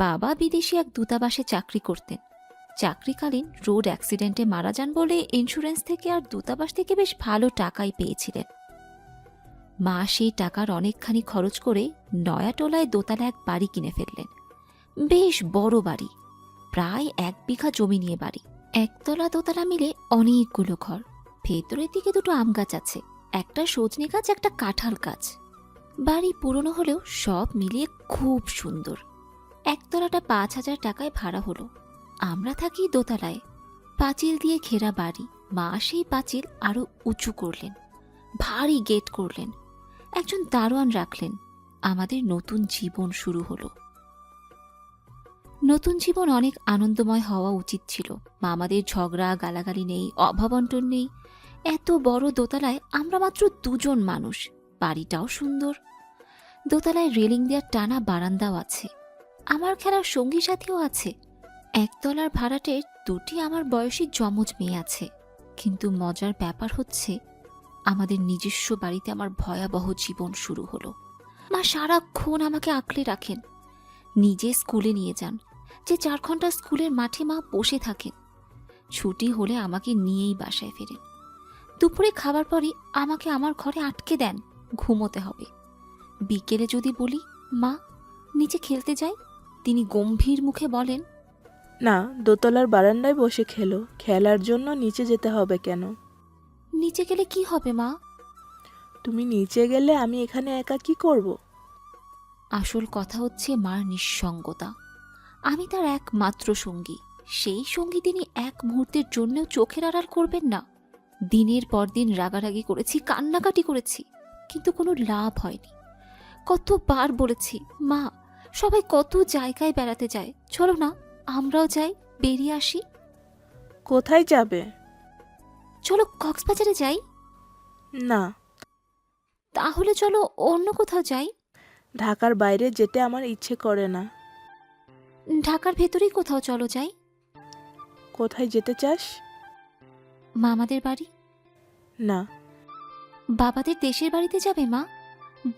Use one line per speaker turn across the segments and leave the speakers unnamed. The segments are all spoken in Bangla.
বাবা বিদেশে এক দূতাবাসে চাকরি করতেন। চাকরিকালীন রোড অ্যাক্সিডেন্টে মারা যান বলে ইন্স্যুরেন্স থেকে আর দূতাবাস থেকে বেশ ভালো টাকাই পেয়েছিলেন। মা সেই টাকার অনেকখানি খরচ করে নয়াটোলায় দোতলা এক বাড়ি কিনে ফেললেন। বেশ বড় বাড়ি, প্রায় 1 বিঘা জমি নিয়ে বাড়ি। একতলা দোতলা মিলে অনেকগুলো ঘর। ভেতরের দিকে 2টো আম গাছ আছে, একটা সজনে গাছ, একটা কাঁঠাল গাছ। বাড়ি পুরনো হলেও সব মিলিয়ে খুব সুন্দর। একতলাটা 5,000 টাকায় ভাড়া হলো। আমরা থাকি দোতলায়, পাঁচিল দিয়ে ঘেরা বাড়ি। মা সেই পাঁচিল আরো উঁচু করলেন, ভারী গেট করলেন, একজন দারোয়ান রাখলেন। আমাদের নতুন জীবন শুরু হলো। নতুন জীবন অনেক আনন্দময় হওয়া উচিত ছিল। মামাদের ঝগড়া গালাগালি নেই, অভাবন্টন নেই। এত বড় দোতলায় আমরা মাত্র 2 জন মানুষ। বাড়িটাও সুন্দর। দোতলায় রেলিং দেওয়ার টানা বারান্দাও আছে। আমার খেলার সঙ্গী সাথীও আছে। একতলার ভাড়াটের 2টি আমার বয়সী যমজ মেয়ে আছে। কিন্তু মজার ব্যাপার হচ্ছে, আমাদের নিজস্ব বাড়িতে আমার ভয়াবহ জীবন শুরু হলো। মা সারাক্ষণ আমাকে আঁকলে রাখেন। নিজে স্কুলে নিয়ে যান, যে 4 ঘন্টা স্কুলের মাঠে মা বসে থাকেন। ছুটি হলে আমাকে নিয়েই বাসায় ফেরেন। দুপুরে খাবার পরই আমাকে আমার ঘরে আটকে দেন, ঘুমোতে হবে। বিকেলে যদি বলি মা নিচে খেলতে যাই, তিনি গম্ভীর মুখে বলেন,
না, দোতলার বারান্দায় বসে খেলো। খেলার জন্য নিচে যেতে হবে কেন?
নিচে গেলে কি হবে মা?
তুমি নিচে গেলে আমি এখানে একা কি করব?
আসল কথা হচ্ছে মার নিঃসঙ্গতা। আমি তার একমাত্র সঙ্গী। সেই সঙ্গী তিনি এক মুহূর্তের জন্যও চোখের আড়াল করবেন না। দিনের পর দিন রাগারাগি করেছি, কান্নাকাটি করেছি, কিন্তু কোনো লাভ হয়নি। কতবার বলেছি, মা সবাই কত জায়গায় বেড়াতে যায়, চলো না আমরাও যাই, বেরিয়ে আসি।
কোথায় যাবে?
চলো কক্সবাজারে যাই।
না,
তাহলে চলো অন্য কোথাও যাই।
ঢাকার বাইরে যেতে আমার ইচ্ছে করে না।
ঢাকার ভেতরেই কোথাও চলো যাই।
কোথায় যেতে চাস?
মামাদের বাড়ি।
না।
বাবাদের দেশের বাড়িতে যাবে মা?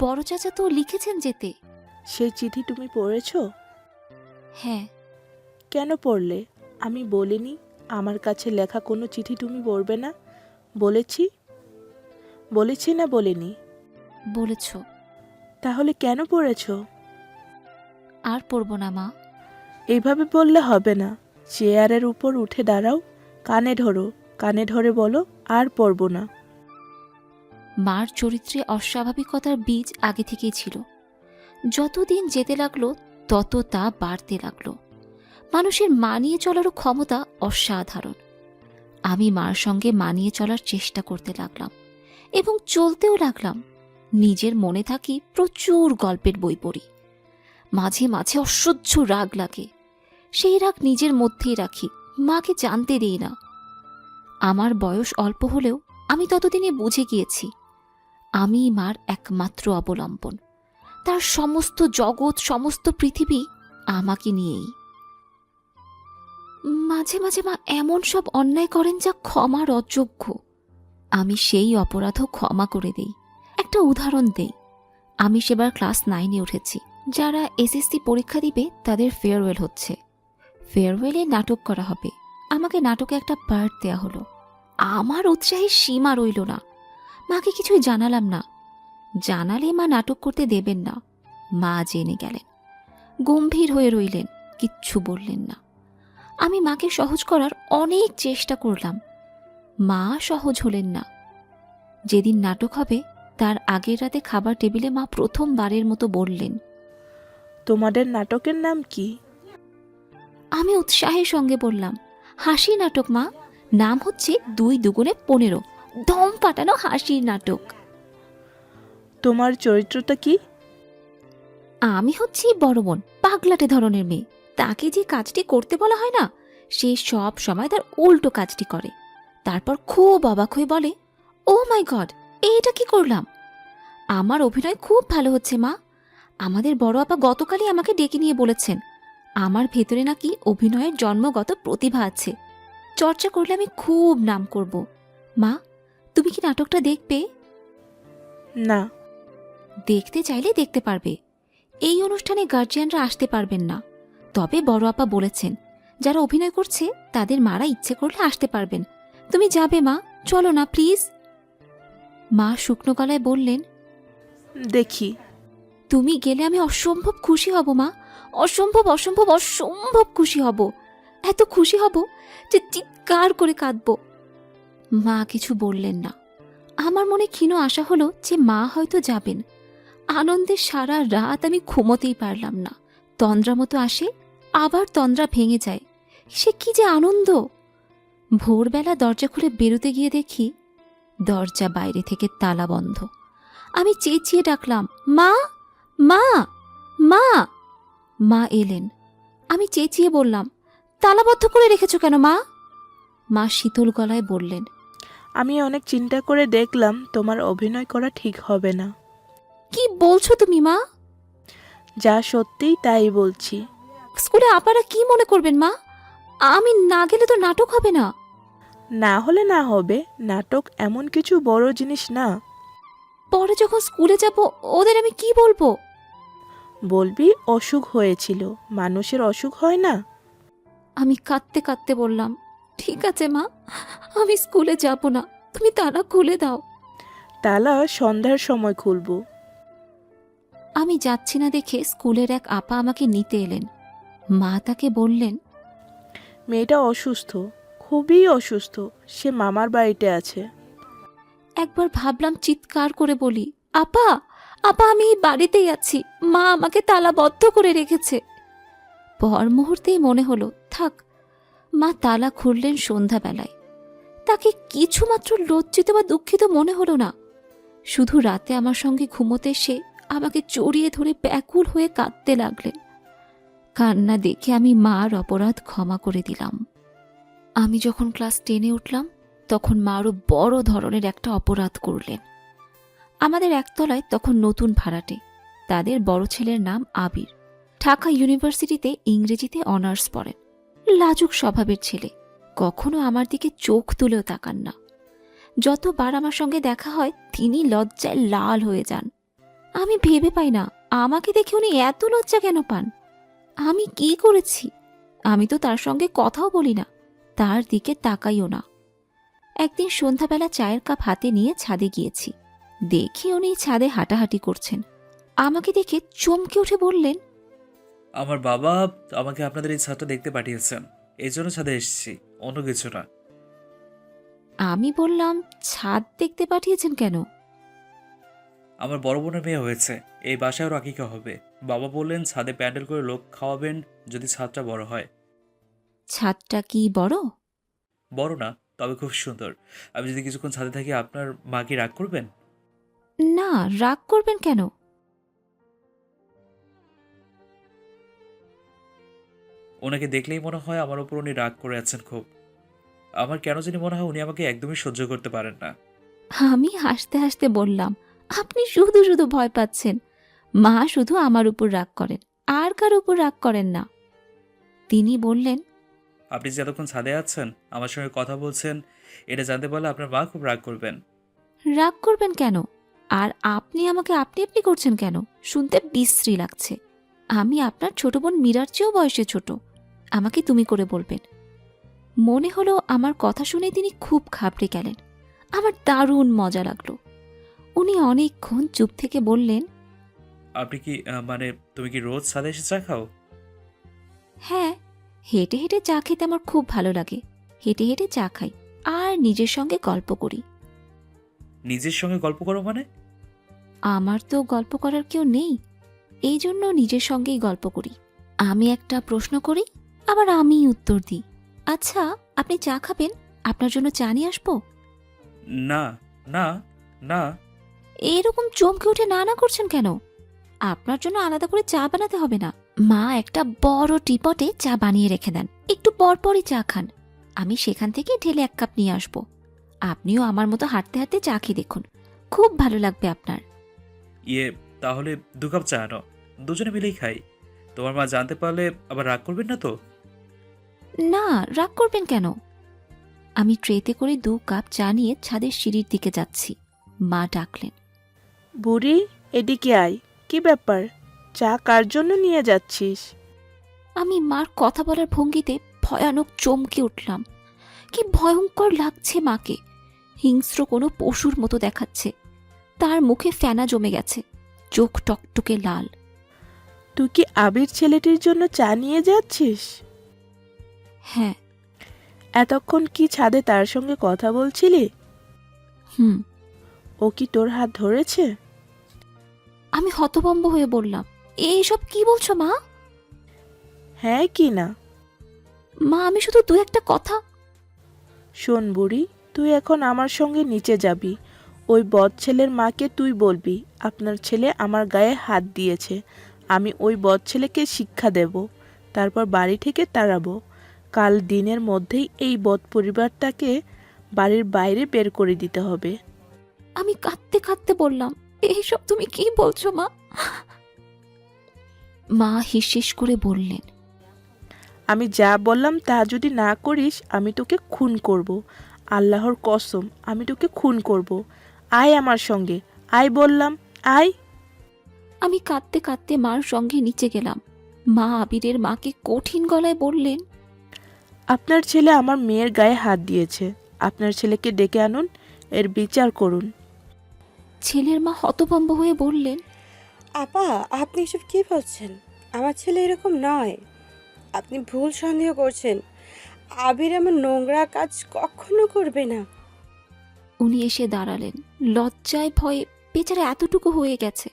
বড় চাচা তো লিখেছেন যেতে।
সেই চিঠি তুমি পড়েছো?
হ্যাঁ।
কেন পড়লে? আমি বলিনি আমার কাছে লেখা কোনো চিঠি তুমি পড়বে না? বলেছি? বলেছি না বলিনি?
বলেছ।
তাহলে কেন পড়েছো?
আর পড়ব না মা।
এইভাবে বললে হবে না। চেয়ারের উপর উঠে দাঁড়াও, কানে ধরো, কানে ধরে বলো আর পড়ব না।
মার চরিত্রে অস্বাভাবিকতার বীজ আগে থেকেই ছিল। যতদিন যেতে লাগলো তত তা বাড়তে লাগলো। মানুষের মানিয়ে চলারও ক্ষমতা অসাধারণ। আমি মার সঙ্গে মানিয়ে চলার চেষ্টা করতে লাগলাম এবং চলতেও লাগলাম। নিজের মনে থাকি, প্রচুর গল্পের বই পড়ি। মাঝে মাঝে অসহ্য রাগ লাগে, সেই রাগ নিজের মধ্যেই রাখি, মাকে জানতে দিই না। আমার বয়স অল্প হলেও আমি ততদিনে বুঝে গিয়েছি আমি মার একমাত্র অবলম্বন। তার সমস্ত জগৎ, সমস্ত পৃথিবী আমাকে নিয়েই। মাঝে মাঝে মা এমন সব অন্যায় করেন যা ক্ষমার অযোগ্য। আমি সেই অপরাধও ক্ষমা করে দেই। একটা উদাহরণ দেই। আমি সেবার ক্লাস 9-এ উঠেছি। যারা এসএসসি পরীক্ষা দিবে তাদের ফেয়ারওয়েল হচ্ছে। ফেয়ারওয়েলে নাটক করা হবে। আমাকে নাটকে একটা পার্ট দেয়া হলো। আমার উৎসাহের সীমা রইল না। মাকে কিছুই জানালাম না। জানালে মা নাটক করতে দেবেন না। মা জেনে গেলেন, গম্ভীর হয়ে রইলেন, কিচ্ছু বললেন না। আমি মাকে সহজ করার অনেক চেষ্টা করলাম। মা সহজ হলেন না। যেদিন নাটক হবে তার আগের রাতে খাবার টেবিলে মা প্রথমবারের মতো বললেন,
তোমাদের নাটকের নাম কি?
আমি উৎসাহের সঙ্গে বললাম, হাসি নাটক মা। নাম হচ্ছে 2 দুগুণে 15। দম ফাটানো হাসির নাটক।
তোমার চরিত্রটা কি?
আমি হচ্ছি বড় বোন, পাগলাটে ধরনের মেয়ে। তাকে যে কাজটি করতে বলা হয় না, সে সব সময় তার উল্টো কাজটি করে। তারপর খুব অবাক হয়ে বলে, ও মাই গড, এইটা কি করলাম? আমার অভিনয় খুব ভালো হচ্ছে মা। আমাদের বড় আপা গতকালই আমাকে ডেকে নিয়ে বলেছেন আমার ভেতরে নাকি অভিনয়ের জন্মগত প্রতিভা আছে। চর্চা করলে আমি খুব নাম করব। মা, তুমি কি নাটকটা দেখবে?
না।
দেখতে চাইলে দেখতে পারবে। এই অনুষ্ঠানে গার্জিয়ানরা আসতে পারবেন না। তবে বড় আপা বলেছেন যারা অভিনয় করছে তাদের মারা ইচ্ছে করলে আসতে পারবেন। তুমি যাবে মা, চলো না প্লিজ। মা শুকনো গলায় বললেন,
দেখি।
তুমি গেলে আমি অসম্ভব খুশি হব মা, অসম্ভব অসম্ভব অসম্ভব খুশি হব। এত খুশি হব যে চিৎকার করে কাঁদব। মা কিছু বললেন না। আমার মনে ক্ষীণ আশা হলো যে মা হয়তো যাবেন। আনন্দে সারা রাত আমি ঘুমোতেই পারলাম না। তন্দ্রা মতো আসে, আবার তন্দ্রা ভেঙে যায়। সে কি যে আনন্দ! ভোরবেলা দরজা খুলে বেরোতে গিয়ে দেখি দরজা বাইরে থেকে তালা বন্ধ। আমি চেঁচিয়ে ডাকলাম, মা, মা, মা। মা এলেন। আমি চেঁচিয়ে বললাম, তালাবদ্ধ করে রেখেছ কেন মা? মা শীতল গলায় বললেন,
আমি অনেক চিন্তা করে দেখলাম তোমার অভিনয় করা ঠিক হবে না।
কি বলছো তুমি মা?
যা সত্যিই তাই বলছি।
স্কুলে আপারা কি মনে করবেন মা? আমি না গেলে তো নাটক হবে না।
না হলে না হবে, নাটক এমন কিছু বড় জিনিস না।
পরে যখন স্কুলে যাব ওদের আমি কি বলবো?
বলবি অসুখ হয়েছিল, মানুষের অসুখ হয় না।
আমি কাঁদতে কাঁদতে বললাম, ঠিক আছে মা, আমি স্কুলে যাব না, তুমি তালা খুলে দাও।
তালা সন্ধ্যার সময় খুলব।
আমি যাচ্ছি না দেখে স্কুলের এক আপা আমাকে নিতে এলেন। মা তাকে বললেন,
মেয়েটা অসুস্থ, খুবই অসুস্থ, সে মামার বাড়িতে আছে।
একবার ভাবলাম চিৎকার করে বলি, আপা, আপা আমি এই বাড়িতেই আছি, মা আমাকে তালাবদ্ধ করে রেখেছে। পর মুহূর্তেই মনে হলো থাক। মা তালা খুললেন সন্ধ্যাবেলায়। তাকে কিছুমাত্র লজ্জিত বা দুঃখিত মনে হলো না। শুধু রাতে আমার সঙ্গে ঘুমোতে এসে আমাকে জড়িয়ে ধরে ব্যাকুল হয়ে কাঁদতে লাগলেন। কান্না দেখে আমি মার অপরাধ ক্ষমা করে দিলাম। আমি যখন ক্লাস 10-এ উঠলাম তখন মা আরও বড় ধরনের একটা অপরাধ করলেন। আমাদের একতলায় তখন নতুন ভাড়াটে, তাদের বড় ছেলের নাম আবির। ঢাকা ইউনিভার্সিটিতে ইংরেজিতে অনার্স পড়েন। লাজুক স্বভাবের ছেলে, কখনো আমার দিকে চোখ তুলেও তাকান না। যতবার আমার সঙ্গে দেখা হয় তিনি লজ্জায় লাল হয়ে যান। আমি ভেবে পাই না আমাকে দেখে উনি এত লজ্জা কেন পান। আমি কি করেছি? আমি তো তার সঙ্গে কথাও বলি না, তার দিকে তাকাইও না। একদিন সন্ধ্যাবেলা চায়ের কাপ হাতে নিয়ে ছাদে গিয়েছি। দেখি উনি ছাদে হাঁটাহাঁটি করছেন। আমাকে দেখে চমকে উঠে বললেন,
আমার বাবা আমাকে আপনাদের এই ছাদটা দেখতে পাঠিয়েছেন, এই জন্য ছাদে এসেছি, অন্য কিছু না।
আমি বললাম, ছাদ দেখতে পাঠিয়েছেন কেন?
আমার বড় বোনের মেয়ে হয়েছে, এই বাসায় ওর আকিকা হবে। বাবা বললেন ছাদে প্যান্ডেল করে লোক খাওয়াবেন যদি ছাদটা বড় হয়।
ছাদটা কি বড়?
বড় না, তবে খুব সুন্দর। আমি যদি কিছুক্ষণ ছাদে থাকি আপনার মা কি রাগ করবেন?
না, রাগ করবেন কেন?
ওনাকে দেখলেই মনে হয় আমার ওপর উনি রাগ করে আছেন খুব। আমার কেন জানি মনে হয় উনি আমাকে একদমই সহ্য করতে পারেন না।
আমি হাসতে হাসতে বললাম, আপনি শুধু শুধু ভয় পাচ্ছেন। মা শুধু আমার উপর রাগ করেন, আর কার উপর রাগ করেন না। তিনি বললেন,
আপনি যে এতক্ষণ ছাদে আছেন, আমার সঙ্গে কথা বলছেন, এটা জানতে পারলে আপনার মা খুব রাগ করবেন।
রাগ করবেন কেন? আর আপনি আমাকে আপনি আপনি করছেন কেন? শুনতে বিশ্রী লাগছে। আমি আপনার ছোট বোন মীরার চেয়েও বয়সে ছোট, আমাকে তুমি করে বলবেন। মনে হলো আমার কথা শুনে তিনি খুব ঘাবড়ে গেলেন। আমার দারুণ মজা লাগলো। উনি অনেকক্ষণ চুপ থেকে বললেন,
আপনি কি মানে তুমি কি রোজ ছাদে এসে চা খাও?
হ্যাঁ, হেঁটে হেঁটে চা খেতে আমার খুব ভালো লাগে। হেঁটে হেঁটে চা খাই আর নিজের সঙ্গে গল্প করি।
নিজের সঙ্গে গল্প করো মানে?
আমার তো গল্প করার কেউ নেই, এই জন্য নিজের সঙ্গেই গল্প করি। আমি একটা প্রশ্ন করি, আবার আমিই উত্তর দিই। আচ্ছা, আপনি চা খাবেন? আপনার জন্য চা নিয়ে আসবো?
না, না, না।
এরকম চমকে উঠে না না করছেন কেন? আপনার জন্য আলাদা করে চা বানাতে হবে না। মা একটা বড় টিপটে চা বানিয়ে রেখে দেন, একটু পরপরই চা খান। আমি সেখান থেকে ঢেলে 1 কাপ নিয়ে আসবো। আপনিও আমার মতো হাঁটতে হাঁটতে চা খেয়ে দেখুন, খুব ভালো লাগবে আপনার।
ইয়ে, তাহলে 2 কাপ চা আনো, দুজনে মিলেই খাই। তোমার মা জানতে পারলে আবার রাগ করবেন না তো?
না, রাগ করবেন কেন? আমি ট্রেতে করে 2 কাপ চা নিয়ে ছাদের সিঁড়ির দিকে যাচ্ছি। মা ডাকলেন,
বুড়ি, এদিকে আয়। কি ব্যাপার, চা কার জন্য নিয়ে যাচ্ছিস?
আমি মার কথা বলার ভঙ্গিতে ভয়ানক চমকে উঠলাম। কি ভয়ঙ্কর লাগছে মাকে, হিংস্র কোনো পশুর মতো দেখাচ্ছে। তার মুখে ফেনা জমে গেছে, চোখ টকটকে লাল।
তুই কি আবির ছেলেটির জন্য চা নিয়ে যাচ্ছিস?
হ্যাঁ।
এতক্ষণ কি ছাদে তার সঙ্গে কথা বলছিলি?
হুম।
ও কি তোর হাত ধরেছে?
আমি হতভম্ব হয়ে বললাম, এইসব কি বলছো মা?
হ্যাঁ কি না?
মা, আমি শুধু দু একটা কথা।
শোন বুড়ি, তুই এখন আমার সঙ্গে নিচে যাবি। ওই বদ ছেলের মাকে তুই বলবি আপনার ছেলে আমার গায়ে হাত দিয়েছে। আমি ওই বদ ছেলেকে শিক্ষা দেব, তারপর বাড়ি থেকে তাড়াবো। কাল দিনের মধ্যেই এই বদ পরিবারটাকে বাড়ির বাইরে বের করে দিতে হবে।
আমি কাঁদতে কাঁদতে বললাম, এইসব তুমি কি বলছো মা? মা হিসহিস করে বললেন,
আমি যা বললাম তা যদি না করিস আমি তোকে খুন করব। আল্লাহর কসম, আমি তোকে খুন করব। আয় আমার সঙ্গে, আয় বললাম, আয়।
আমি কাঁদতে কাঁদতে মার সঙ্গে নিচে গেলাম। মা আবিরের মাকে কঠিন গলায় বললেন,
আপনার ছেলে আমার মেয়ের গায়ে হাত দিয়েছে। আপনার ছেলেকে ডেকে আনুন, এর বিচার করুন।
ছেলের মা হতভম্ব হয়ে বললেন,
আপা, আপনি এসব কি বলছেন? আমার ছেলে এরকম নয়। আপনি ভুল সন্দেহ করছেন। আবির এমন নোংরা কাজ কখনো করবে না।
উনি এসে দাঁড়ালেন। লজ্জায় ভয়ে বেচারা এতটুকু হয়ে গেছে।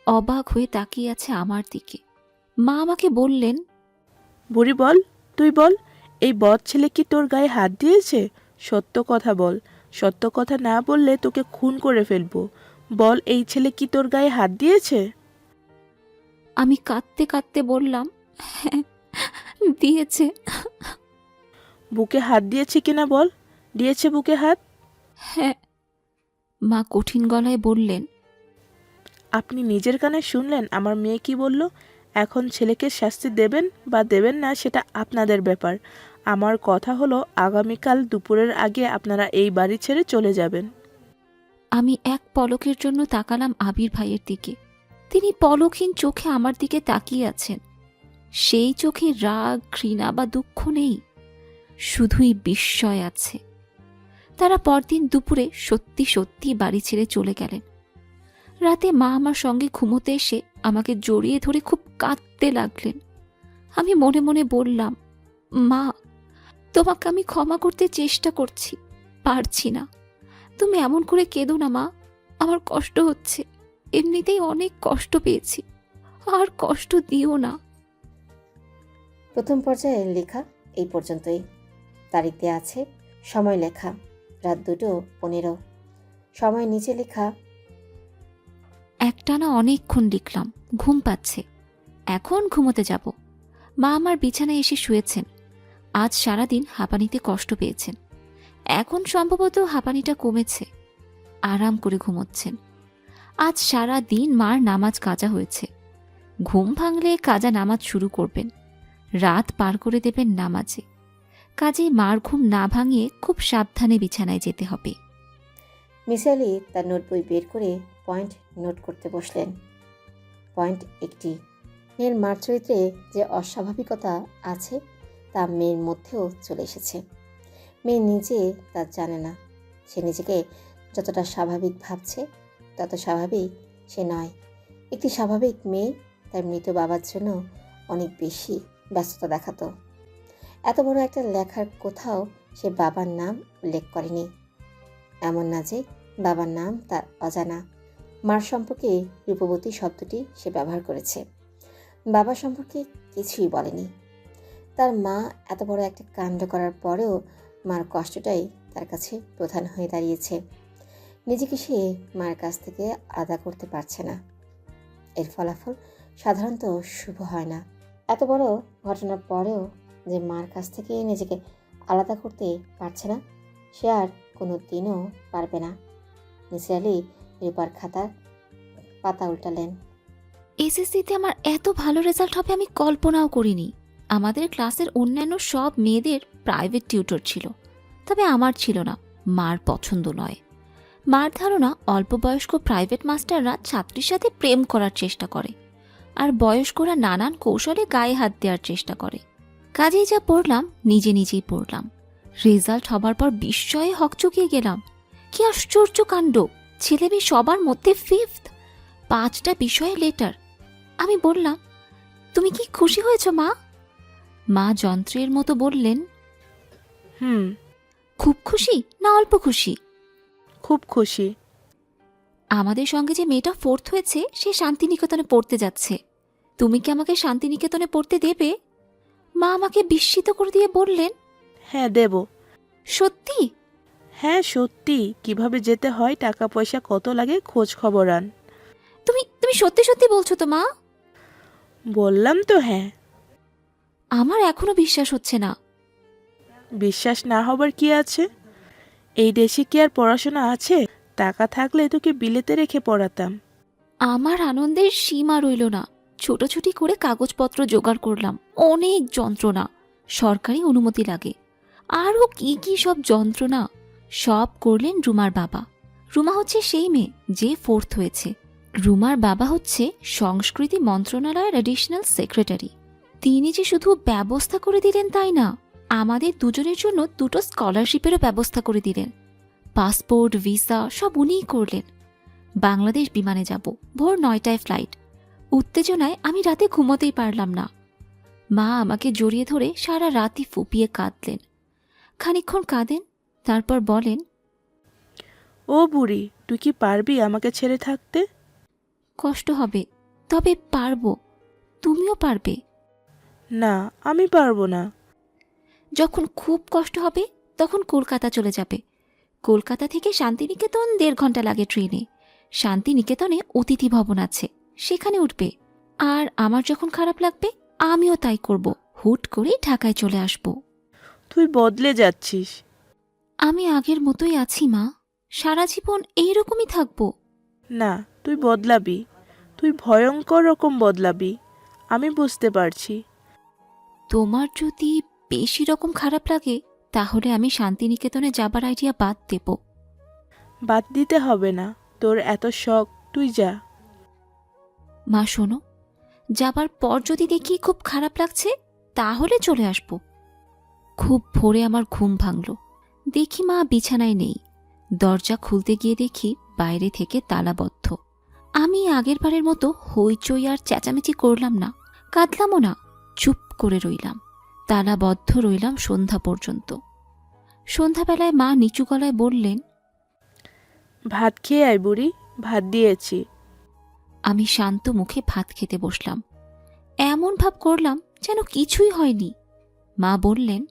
অবাক হয়ে তাকিয়ে আছে আমার দিকে। মা আমাকে বললেন,
বুড়ি বল, তুই বল, এই বদ ছেলে কি তোর গায়ে হাত দিয়েছে? সত্য কথা বল। সত্য কথা না বললে তোকে খুন করে ফেলবো। বল, এই ছেলে কি তোর গায়ে হাত দিয়েছে?
আমি কাঁদতে কাঁদতে বললাম, হ্যাঁ দিয়েছে।
বুকে হাত দিয়েছে কিনা বল, দিয়েছে বুকে হাত?
হ্যাঁ। মা কঠিন গলায় বললেন,
আপনি নিজের কানে শুনলেন আমার মেয়ে কি বলল। এখন ছেলেকে শাস্তি দেবেন বা দেবেন না সেটা আপনাদের ব্যাপার। আমার কথা হলো আগামীকাল দুপুরের আগে আপনারা এই বাড়ি ছেড়ে চলে যাবেন।
আমি এক পলকের জন্য তাকালাম আবির ভাইয়ের দিকে। তিনি পলকহীন চোখে আমার দিকে তাকিয়ে আছেন। সেই চোখে রাগ, ঘৃণা বা দুঃখ নেই, শুধুই বিস্ময় আছে। তারা পরদিন দুপুরে সত্যি সত্যি বাড়ি ছেড়ে চলে গেলেন। রাতে মা আমার সঙ্গে ঘুমোতে এসে আমাকে জড়িয়ে ধরে খুব কাঁদতে লাগলেন। আমি মনে মনে বললাম, মা, তোমাকে আমি ক্ষমা করতে চেষ্টা করছি, পারছি না। তুমি এমন করে কেঁদো না মা, আমার কষ্ট হচ্ছে। এমনিতেই অনেক কষ্ট পেয়েছি, আর কষ্ট দিও না।
প্রথম পর্যায়ে লেখা এই পর্যন্তই। তারিখ দেয়া আছে, সময় লেখা রাত 2:15। সময় নিচে লেখা।
একটানা অনেকক্ষণ লিখলাম, ঘুম পাচ্ছে। এখন ঘুমোতে যাব। মা আমার বিছানায় এসে শুয়েছেন। আজ সারাদিন হাঁপানিতে কষ্ট পেয়েছেন। এখন সম্ভবত হাঁপানিটা কমেছে, আরাম করে ঘুমোচ্ছেন। আজ সারা দিন মার নামাজ কাজা হয়েছে। ঘুম ভাঙলে কাজা নামাজ শুরু করবেন, রাত পার করে দেবেন নামাজে। কাজেই মার ঘুম না ভাঙিয়ে খুব সাবধানে বিছানায় যেতে হবে।
মিসির আলি তার নোটবই বের করে পয়েন্ট নোট করতে বসলেন। পয়েন্ট একটি, মেয়ের মার চরিত্রে যে অস্বাভাবিকতা আছে তা মেয়ের মধ্যেও চলে এসেছে। মেয়ে নিজে তা জানে না। সে নিজেকে যতটা স্বাভাবিক ভাবছে তত স্বাভাবিক সে নয়। একটি স্বাভাবিক মেয়ে তার মৃত বাবার জন্য অনেক বেশি ব্যস্ততা দেখাতো। এত বড় একটা লেখার কোথাও সে বাবার নাম উল্লেখ করেনি। এমন না যে বাবার নাম তার অজানা। মার সম্পর্কে রূপবতী শব্দটি সে ব্যবহার করেছে, বাবা সম্পর্কে কিছুই বলেনি। তার মা এত বড় একটা কাণ্ড করার পরেও মার কষ্টটাই তার কাছে প্রধান হয়ে দাঁড়িয়েছে। নিজেকে সে মায়ের কাছ থেকে আলাদা করতে পারছে না। এর ফলাফল সাধারণত শুভ হয় না। এত বড় ঘটনার পরেও যে মার কাছ থেকে নিজেকে আলাদা করতে পারছে না, সে আর কোনো দিনও পারবে না। মিসির আলি রূপার খাতার পাতা উল্টালেন।
এসএসসিতে আমার এত ভালো রেজাল্ট হবে আমি কল্পনাও করিনি। আমাদের ক্লাসের অন্যান্য সব মেয়েদের প্রাইভেট টিউটর ছিল, তবে আমার ছিল না। মার পছন্দ নয়। মার ধারণা অল্প বয়স্ক প্রাইভেট মাস্টাররা ছাত্রীর সাথে প্রেম করার চেষ্টা করে। আর বয়স্করা নানান কৌশলে গায়ে হাত দেওয়ার চেষ্টা করে। কাজেই যা পড়লাম নিজে নিজেই পড়লাম। রেজাল্ট হবার পর বিস্ময়ে হকচকিয়ে গেলাম। কি আশ্চর্য কাণ্ড! ছেলে মেয়ে সবার মধ্যে 5th, 5টা বিষয়ে লেটার। আমি বললাম, তুমি কি খুশি হয়েছ মা? মা যন্ত্রের মতো বললেন,
হুম,
খুব খুশি না অল্প খুশি?
খুব খুশি।
আমাদের সঙ্গে যে মেয়েটা 4th হয়েছে সে শান্তিনিকেতনে পড়তে যাচ্ছে। তুমি কি আমাকে শান্তিনিকেতনে পড়তে দেবে? মা আমাকে বিস্মিত করে দিয়ে বললেন,
হ্যাঁ দেব।
সত্যি?
হ্যাঁ সত্যি। কিভাবে যেতে হয়, টাকা পয়সা কত লাগে, খোঁজ খবর আন।
তুমি তুমি সত্যি সত্যি বলছো তো মা?
বললাম তো হ্যাঁ।
আমার এখনো বিশ্বাস হচ্ছে না।
বিশ্বাস না হবার কি আছে? এই দেশে কি আর পড়াশোনা আছে? টাকা থাকলে তোকে বিলেতে রেখে পড়াতাম।
আমার আনন্দের সীমা রইল না। ছোটাছুটি করে কাগজপত্র জোগাড় করলাম। অনেক যন্ত্রণা, সরকারি অনুমতি লাগে, আরও কি কি সব যন্ত্রণা। সব করলেন রুমার বাবা। রুমা হচ্ছে সেই মেয়ে যে 4th হয়েছে। রুমার বাবা হচ্ছে সংস্কৃতি মন্ত্রণালয়ের অ্যাডিশনাল সেক্রেটারি। তিনি যে শুধু ব্যবস্থা করে দিলেন তাই না, আমাদের দুজনের জন্য 2টো স্কলারশিপেরও ব্যবস্থা করে দিলেন। পাসপোর্ট, ভিসা সব উনিই করলেন। বাংলাদেশ বিমানে যাব, ভোর 9টায় ফ্লাইট। উত্তেজনায় আমি রাতে ঘুমোতেই পারলাম না। মা আমাকে জড়িয়ে ধরে সারা রাতই ফুপিয়ে কাঁদলেন। খানিকক্ষণ কাঁদেন, তারপর বলেন,
ও বুড়ি, তুই কি পারবি আমাকে ছেড়ে থাকতে?
কষ্ট হবে, তবে পারবো। তুমিও পারবে।
না, আমি পারবো না।
যখন খুব কষ্ট হবে তখন কলকাতা চলে যাবে। কলকাতা থেকে শান্তিনিকেতন 1.5 ঘন্টা লাগে ট্রেনে। শান্তিনিকেতনে অতিথি ভবন আছে, সেখানে উঠবে। আর আমার যখন খারাপ লাগবে আমিও তাই করব, হুট করে ঢাকায় চলে আসব।
তুই বদলে যাচ্ছিস।
আমি আগের মতোই আছি মা, সারা জীবন এইরকমই থাকবো।
না, তুই বদলাবি। তুই ভয়ঙ্কর রকম বদলাবি। আমি বুঝতে পারছি।
তোমার যদি বেশি রকম খারাপ লাগে তাহলে আমি শান্তিনিকেতনে যাবার আইডিয়া বাদ দেব।
বাদ দিতে হবে না, তোর এত শখ, তুই যা।
মা শোনো, যাবার পর যদি দেখি খুব খারাপ লাগছে তাহলে চলে আসব। খুব ভোরে আমার ঘুম ভাঙল। দেখি মা বিছানায় নেই। দরজা খুলতে গিয়ে দেখি বাইরে থেকে তালাবদ্ধ। আমি আগের বারের মতো হইচই আর চেঁচামেচি করলাম না, কাঁদলামও না, চুপ করে রইলাম। তালাবদ্ধ রইলাম সন্ধ্যা পর্যন্ত। সন্ধ্যাবেলায় মা নিচু গলায় বললেন,
ভাত খেয়ে আয় বুড়ি, ভাত দিয়েছি।
আমি শান্ত মুখে ভাত খেতে বসলাম। এমন ভাব করলাম যেন কিছুই হয়নি। মা বললেন,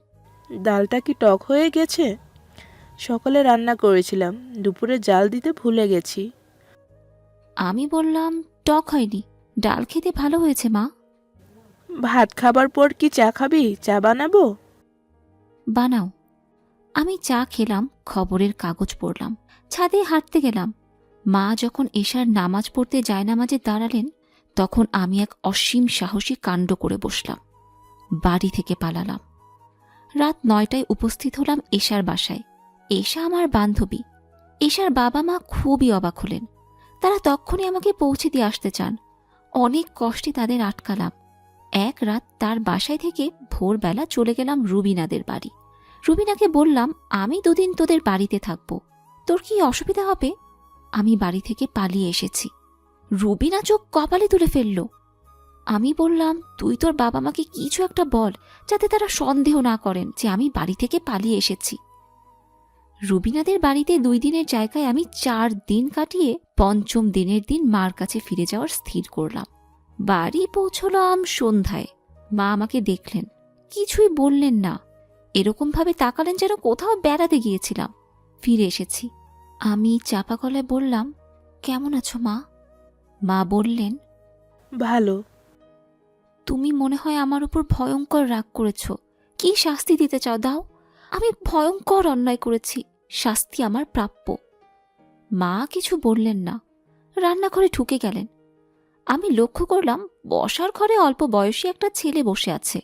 ডালটা কি টক হয়ে গেছে? সকালে রান্না করেছিলাম, দুপুরে জাল দিতে ভুলে গেছি।
আমি বললাম, টক হয়নি, ডাল খেতে ভালো হয়েছে মা।
ভাত খাবার পর কি চা খাবি? চা বানাবো?
বানাও। আমি চা খেলাম, খবরের কাগজ পড়লাম, ছাদে হাঁটতে গেলাম। মা যখন এশার নামাজ পড়তে জায়নামাজে দাঁড়ালেন তখন আমি এক অসীম সাহসী কাণ্ড করে বসলাম। বাড়ি থেকে পালালাম। রাত 9টায় উপস্থিত হলাম এশার বাসায়। এশা আমার বান্ধবী। এশার বাবা মা খুবই অবাক হলেন। তারা তক্ষুনি আমাকে পৌঁছে দিয়ে আসতে চান। অনেক কষ্টে তাদের আটকালাম। এক রাত তার বাসায় থেকে ভোরবেলা চলে গেলাম রুবিনাদের বাড়ি। রুবিনাকে বললাম, আমি 2 দিন তোদের বাড়িতে থাকব, তোর কি অসুবিধা হবে? আমি বাড়ি থেকে পালিয়ে এসেছি। রুবিনা চোখ কপালে তুলে ফেলল। আমি বললাম, তুই তোর বাবা মাকে কিছু একটা বল, যাতে তারা সন্দেহ না করেন যে আমি বাড়ি থেকে পালিয়ে এসেছি। রুবিনাদের বাড়িতে 2 দিনের জায়গায় আমি 4 দিন কাটিয়ে 5ম দিনের দিন মার কাছে ফিরে যাওয়ার স্থির করলাম। বাড়ি পৌঁছলাম সন্ধ্যায়। মা আমাকে দেখলেন, কিছুই বললেন না, এরকমভাবে তাকালেন যেন কোথাও বেড়াতে গিয়েছিলাম। ফিরে এসেছি। আমি চাপা গলায় বললাম, কেমন আছো মা? মা বললেন,
ভালো।
তুমি মনে হয় আমার উপর ভয়ঙ্কর রাগ করেছ। কি শাস্তি দিতে চাও দাও। আমি ভয়ঙ্কর অন্যায় করেছি, শাস্তি আমার প্রাপ্য। মা কিছু বললেন না, রান্নাঘরে ঢুকে গেলেন। আমি লক্ষ্য করলাম বসার ঘরে অল্প বয়সী একটা ছেলে বসে আছে।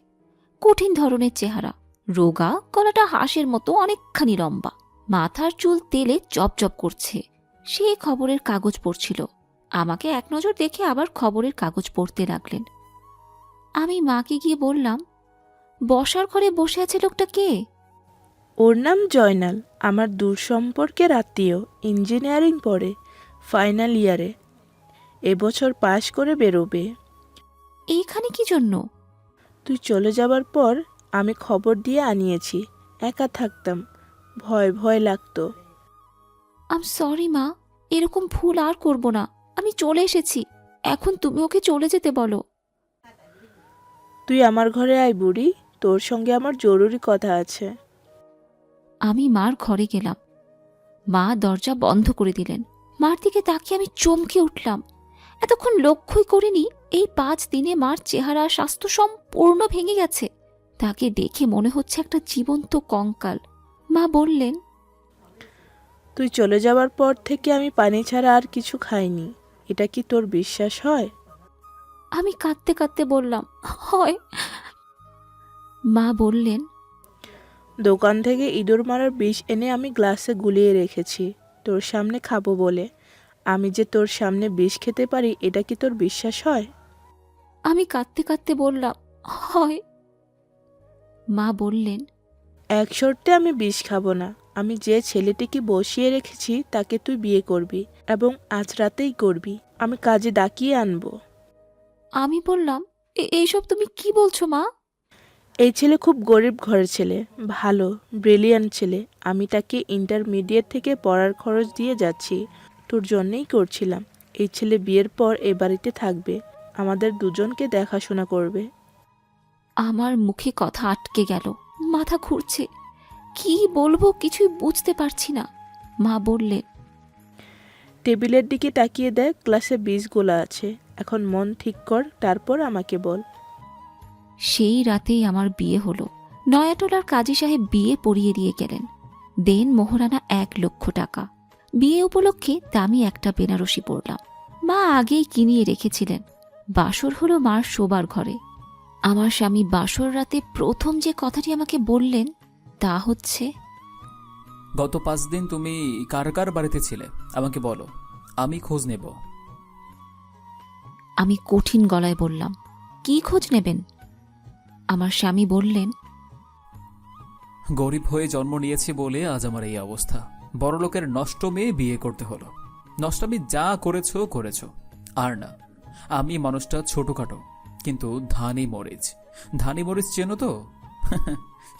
কঠিন ধরনের চেহারা, রোগা, গলাটা হাঁসের মতো অনেকখানি লম্বা, মাথার চুল তেলে জবজব করছে। সে খবরের কাগজ পড়ছিল। আমাকে এক নজর দেখে আবার খবরের কাগজ পড়তে লাগলেন। আমি মাকে গিয়ে বললাম, বসার ঘরে বসে আছে লোকটা কে?
ওর নাম জয়নাল, আমার দূর সম্পর্কের আত্মীয়, ইঞ্জিনিয়ারিং পড়ে, ফাইনাল ইয়ারে, এবছর পাশ করে বেরোবে।
এইখানে কি জন্য?
তুই চলে যাবার পর আমি খবর দিয়ে আনিয়েছি। একা থাকতাম, ভয় ভয় লাগতো।
আম সরি মা, এরকম ভুল আর করব না। আমি চলে এসেছি, এখন তুমি ওকে চলে যেতে বলো।
তুই আমার ঘরে আয় বুড়ি, তোর সঙ্গে আমার জরুরি কথা আছে।
আমি মার ঘরে গেলাম। মা দরজা বন্ধ করে দিলেন। মার দিকে তাকিয়ে আমি চমকে উঠলাম। এতক্ষণ লক্ষ্যই করিনি এই 5 দিনে মার চেহারা স্বাস্থ্য সম্পূর্ণ ভেঙে গেছে। তাকে দেখে মনে হচ্ছে একটা জীবন্ত কঙ্কাল। মা বললেন,
তুই চলে যাবার পর থেকে আমি পানি ছাড়া আর কিছু খাইনি। এটা কি তোর বিশ্বাস হয়?
আমি কাঁদতে কাঁদতে বললাম, হয়। মা বললেন,
দোকান থেকে ইঁদুর মারার বিষ এনে আমি গ্লাসে গুলিয়ে রেখেছি তোর সামনে খাবো বলে। আমি যে তোর সামনে বিষ খেতে পারি, এটা কি তোর বিশ্বাস হয়?
আমি কাঁদতে কাঁদতে বললাম, হয়। মা বললেন,
এক শর্তে আমি বিষ খাবো না। আমি যে ছেলেটিকে বসিয়ে রেখেছি তাকে তুই বিয়ে করবি, এবং আজ রাতেই করবি। আমি কাজে ডাকিয়ে আনবো।
আমি বললাম, এইসব তুমি কি বলছো মা?
এই ছেলে খুব গরিব ঘরের ছেলে, ভালো ব্রিলিয়ান্ট ছেলে। আমি তাকে ইন্টারমিডিয়েট থেকে পড়ার খরচ দিয়ে যাচ্ছি, তোর জন্যেই করছিলাম। এই ছেলে বিয়ের পর এ বাড়িতে থাকবে, আমাদের দুজনকে দেখাশোনা করবে।
আমার মুখে কথা আটকে গেল, মাথা ঘুরছে, কি বলবো কিছুই বুঝতে পারছি না। মা বললেন,
টেবিলের দিকে তাকিয়ে দেখ, গ্লাসে বীজগুলো আছে। এখন মন ঠিক কর, তারপর আমাকে বল।
সেই রাতেই আমার বিয়ে হলো। নয়াটোলার কাজী সাহেব বিয়ে পড়িয়ে দিয়ে গেলেন। দেন মোহরানা 1 লক্ষ টাকা। বিয়ে উপলক্ষে দামি একটা বেনারসি পরলাম। মা আগেই কিনিয়ে রেখেছিলেন। বাসর হলো মার শোবার ঘরে। আমার স্বামী বাসর রাতে প্রথম যে কথাটি আমাকে বললেন তা হচ্ছে,
গত 5 দিন তুমি কার কার বাড়িতে ছিলে আমাকে বলো, আমি খোঁজ নেব।
আমি কঠিন গলায় বললাম, কি খোঁজ নেবেন? আমার স্বামী বললেন,
গরিব হয়ে জন্ম নিয়েছি বলে আজ আমার এই অবস্থা। বড়লোকের নষ্ট মেয়ে বিয়ে করতে হলো। নষ্টামি যা করেছো করেছো, আর না। আমি মানুষটা ছোটখাটো, কিন্তু ধানি মরিচ। ধানি মরিচ চেনো তো?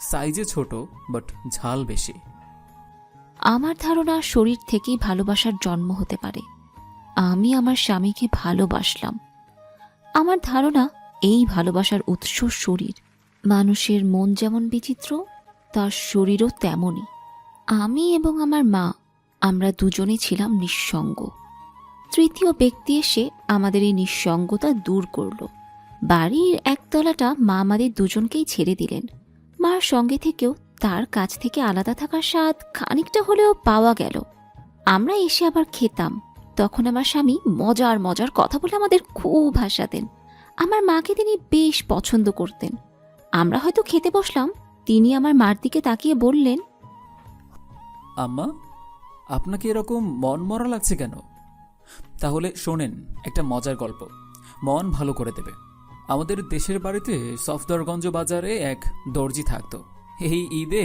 সাইজে ছোট, বাট ঝাল বেশি।
আমার ধারণা শরীর থেকেই ভালোবাসার জন্ম হতে পারে। আমি আমার স্বামীকে ভালোবাসলাম। আমার ধারণা এই ভালোবাসার উৎস শরীর। মানুষের মন যেমন বিচিত্র, তার শরীরও তেমনই। আমি এবং আমার মা, আমরা দুজনেই ছিলাম নিঃসঙ্গ। তৃতীয় ব্যক্তি এসে আমাদের এই নিঃসঙ্গতা দূর করল। বাড়ির একতলাটা মা আমাদের দুজনকেই ছেড়ে দিলেন। মার সঙ্গে থেকেও তার কাছ থেকে আলাদা থাকার স্বাদ খানিকটা হলেও পাওয়া গেল। আমরা এসে আবার খেতাম। তখন আমার স্বামী মজার মজার কথা বলে আমাদের খুব হাসাতেন। আমার মাকে তিনি বেশ পছন্দ করতেন। আমরা হয়তো খেতে বসলাম, তিনি আমার মার দিকে তাকিয়ে বললেন,
আম্মা, আপনাকে এরকম মন মরা লাগছে কেন? তাহলে শোনেন একটা মজার গল্প, মন ভালো করে দেবে। আমাদের দেশের বাড়িতে সফদরগঞ্জ বাজারে এক দর্জি থাকতো। এই ঈদে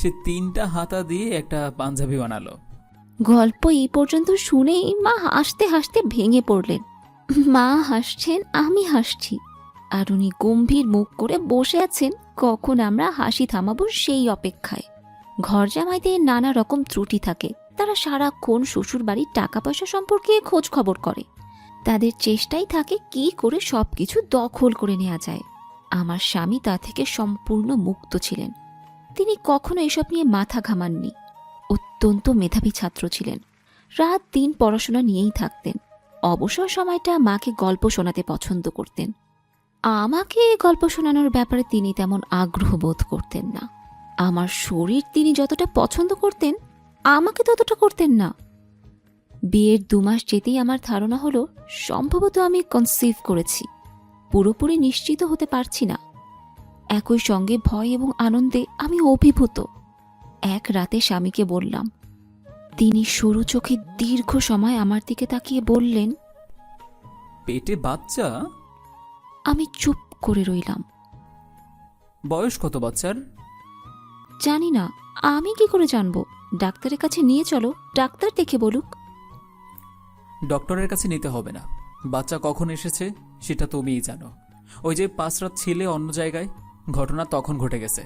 সে 3টা হাতা দিয়ে একটা পাঞ্জাবি বানালো।
গল্প এই পর্যন্ত শুনেই মা হাসতে হাসতে ভেঙে পড়লেন। মা হাসছেন, আমি হাসছি, আর উনি গম্ভীর মুখ করে বসে আছেন কখন আমরা হাসি থামাবো সেই অপেক্ষায়। ঘর জামাইদের নানা রকম ত্রুটি থাকে। তারা সারাক্ষণ শ্বশুর বাড়ির টাকা পয়সা সম্পর্কে খোঁজ খবর করে। তাদের চেষ্টাই থাকে কি করে সবকিছু দখল করে নেওয়া যায়। আমার স্বামী তা থেকে সম্পূর্ণ মুক্ত ছিলেন। তিনি কখনো এসব নিয়ে মাথা ঘামাননি। অত্যন্ত মেধাবী ছাত্র ছিলেন। রাত দিন পড়াশোনা নিয়েই থাকতেন। অবসর সময়টা মাকে গল্প শোনাতে পছন্দ করতেন। আমাকে গল্প শোনানোর ব্যাপারে তিনি তেমন আগ্রহ বোধ করতেন না। আমার শরীর তিনি যতটা পছন্দ করতেন, আমাকে ততটা করতেন না। বিয়ের 2 মাস যেতেই আমার ধারণা হলো সম্ভবত আমি কনসিভ করেছি। পুরোপুরি নিশ্চিত হতে পারছি না। একই সঙ্গে ভয় এবং আনন্দে আমি অভিভূত। এক রাতে স্বামীকে বললাম। তিনি সরু চোখে দীর্ঘ সময় আমার দিকে তাকিয়ে বললেন,
পেটে বাচ্চা?
আমি চুপ করে রইলাম।
বয়স কত বাচ্চার?
জানি না, আমি কি করে জানবো? ডাক্তারের কাছে নিয়ে চলো, ডাক্তার দেখে বলুক।
ডক্টরের কাছে নিতে হবে না। বাচ্চা কখন এসেছে সেটা তুমিই জানো। ওই যে 5 রাত ছিলে অন্য জায়গায়, ঘটনা তখন ঘটে গেছে।